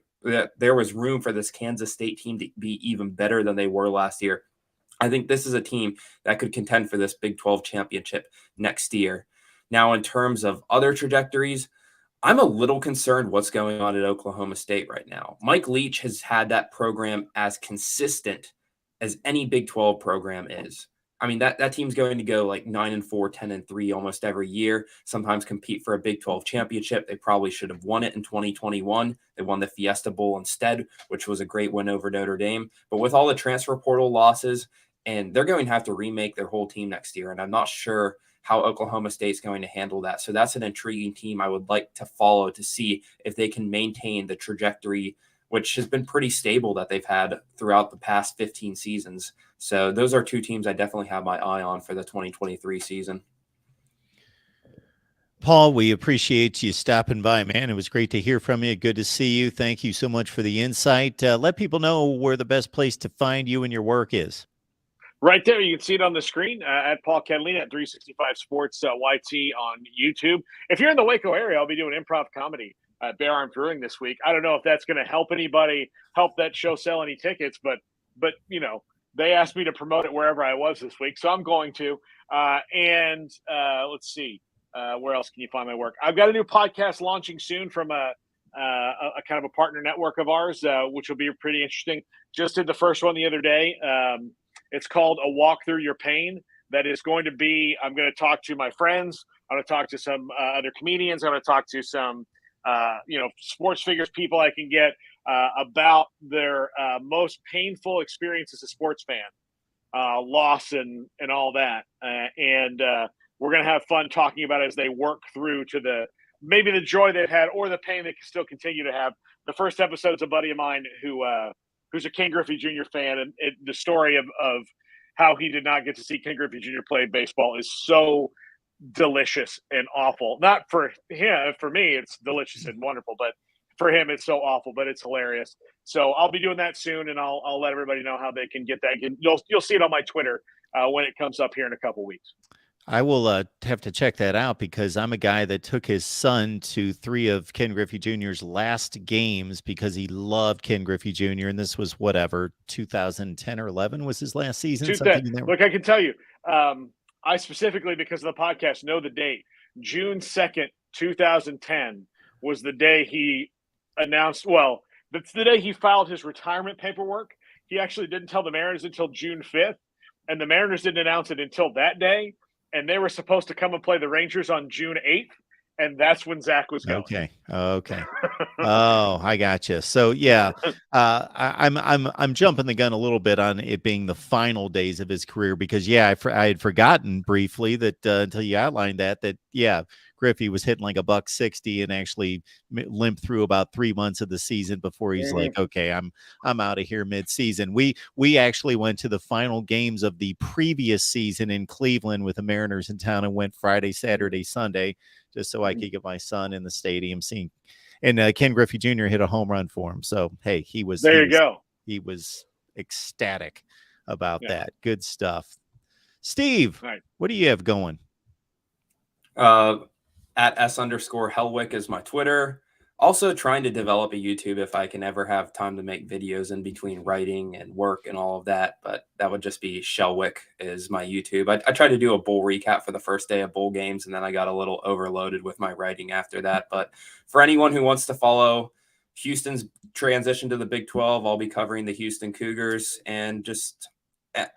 there was room for this Kansas State team to be even better than they were last year. I think this is a team that could contend for this Big 12 championship next year. Now, in terms of other trajectories, I'm a little concerned what's going on at Oklahoma State right now. Mike Leach has had that program as consistent as any Big 12 program is. I mean, that team's going to go like 9-4, 10-3 almost every year, sometimes compete for a Big 12 championship. They probably should have won it in 2021. They won the Fiesta Bowl instead, which was a great win over Notre Dame. But with all the transfer portal losses, and they're going to have to remake their whole team next year, and I'm not sure how Oklahoma State's going to handle that. So that's an intriguing team I would like to follow to see if they can maintain the trajectory, which has been pretty stable that they've had throughout the past 15 seasons. So those are two teams I definitely have my eye on for the 2023 season.
Paul, we appreciate you stopping by, man. It was great to hear from you. Good to see you. Thank you so much for the insight. Let people know where the best place to find you and your work is.
Right there, you can see it on the screen at Paul Catalina at 365 Sports YT on YouTube. If you're in the Waco area, I'll be doing improv comedy at Bear Arm Brewing this week. I don't know if that's going to help anybody, help that show sell any tickets, but you know, they asked me to promote it wherever I was this week, so I'm going to. Let's see, where else can you find my work? I've got a new podcast launching soon from a kind of a partner network of ours, which will be pretty interesting. Just did the first one the other day. It's called A Walk Through Your Pain. That is going to be, I'm going to talk to my friends. I'm going to talk to some other comedians. I'm going to talk to some, sports figures, people I can get about their most painful experience as a sports fan, loss and all that. And we're going to have fun talking about it as they work through to maybe the joy they've had or the pain they can still continue to have. The first episode's a buddy of mine who's a Ken Griffey Jr. fan, and the story of how he did not get to see Ken Griffey Jr. play baseball is so delicious and awful. Not for him, for me, it's delicious and wonderful, but for him, it's so awful, but it's hilarious. So I'll be doing that soon, and I'll let everybody know how they can get that. You'll see it on my Twitter when it comes up here in a couple weeks.
I will have to check that out because I'm a guy that took his son to 3 of Ken Griffey Jr.'s last games because he loved Ken Griffey Jr. And this was 2010 or 11 was his last season.
Look, I can tell you, I specifically, because of the podcast, know the date. June 2nd, 2010 was the day he announced. Well, that's the day he filed his retirement paperwork. He actually didn't tell the Mariners until June 5th, and the Mariners didn't announce it until that day. And they were supposed to come and play the Rangers on June 8th, and that's when Zach was going.
Okay. Oh, I gotcha. So yeah, I'm jumping the gun a little bit on it being the final days of his career because I had forgotten briefly that until you outlined that Griffey was hitting like $160 and actually limped through about 3 months of the season before he's like, okay, I'm out of here mid-season. We actually went to the final games of the previous season in Cleveland with the Mariners in town and went Friday, Saturday, Sunday, just so I could get my son in the stadium seeing. And Ken Griffey Jr. hit a home run for him. So, hey, he was ecstatic about that. Good stuff. Steve, what do you have going?
At S_Hellwick is my Twitter. Also trying to develop a YouTube if I can ever have time to make videos in between writing and work and all of that. But that would just be Shellwick is my YouTube. I tried to do a bowl recap for the first day of bowl games, and then I got a little overloaded with my writing after that. But for anyone who wants to follow Houston's transition to the Big 12, I'll be covering the Houston Cougars and just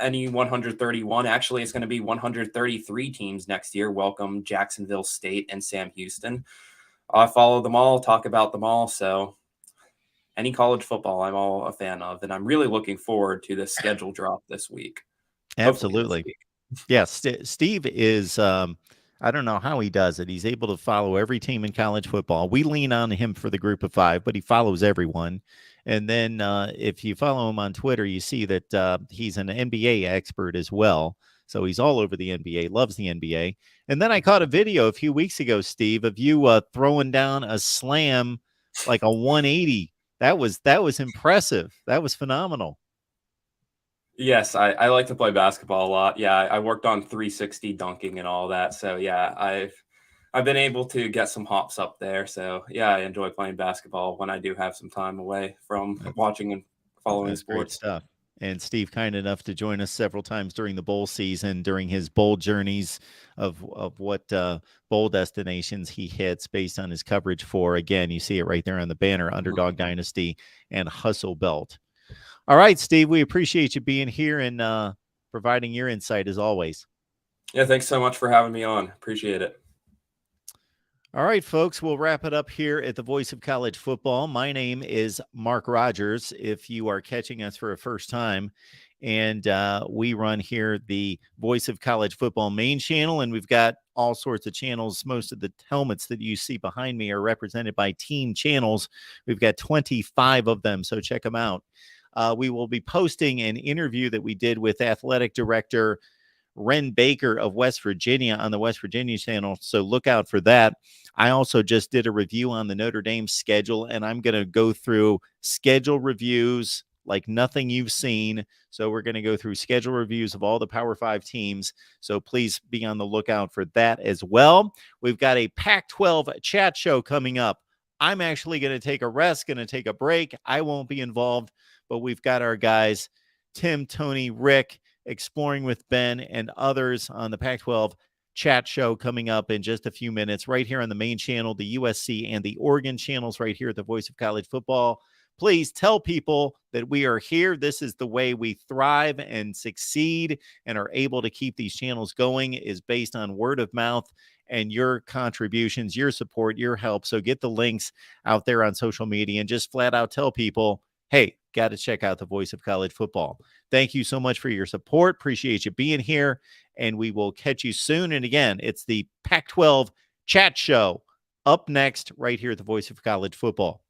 any 131. Actually, it's going to be 133 teams next year. Welcome Jacksonville State and Sam Houston. I follow them all, talk about them all. So any college football, I'm all a fan of. And I'm really looking forward to the schedule drop this week.
Absolutely. Yes. Steve is, I don't know how he does it. He's able to follow every team in college football. We lean on him for the group of 5, but he follows everyone. And then if you follow him on Twitter, you see that he's an NBA expert as well. So he's all over the NBA, loves the NBA. And then I caught a video a few weeks ago, Steve, of you throwing down a slam like a 180. That was impressive. That was phenomenal.
Yes, I like to play basketball a lot. Yeah, I worked on 360 dunking and all that. So yeah, I've been able to get some hops up there. So yeah, I enjoy playing basketball when I do have some time away from watching and following sports.
Great stuff. And Steve, kind enough to join us several times during the bowl season, during his bowl journeys of what bowl destinations he hits based on his coverage for. Again, you see it right there on the banner, Underdog Dynasty and Hustle Belt. All right, Steve, we appreciate you being here and providing your insight as always.
Yeah, thanks so much for having me on. Appreciate it.
All right, folks, we'll wrap it up here at the Voice of College Football. My name is Mark Rogers, if you are catching us for a first time. And we run here the Voice of College Football main channel, and we've got all sorts of channels. Most of the helmets that you see behind me are represented by team channels. We've got 25 of them, so check them out. We will be posting an interview that we did with athletic director Ren Baker of West Virginia on the West Virginia channel, so look out for that. I also just did a review on the Notre Dame schedule, and I'm going to go through schedule reviews like nothing you've seen. So we're going to go through schedule reviews of all the Power 5 teams, so please be on the lookout for that as well. We've got a Pac-12 chat show coming up. I'm actually going to take a rest, going to take a break. I won't be involved, but we've got our guys, Tim, Tony, Rick, Exploring with Ben, and others on the Pac-12 chat show coming up in just a few minutes right here on the main channel, the USC and the Oregon channels right here at the Voice of College Football. Please tell people that we are here. This is the way we thrive and succeed and are able to keep these channels going, is based on word of mouth and your contributions, your support, your help. So get the links out there on social media and just flat out tell people, hey, got to check out the Voice of College Football. Thank you so much for your support. Appreciate you being here, and we will catch you soon. And again, it's the Pac-12 Chat Show up next right here at the Voice of College Football.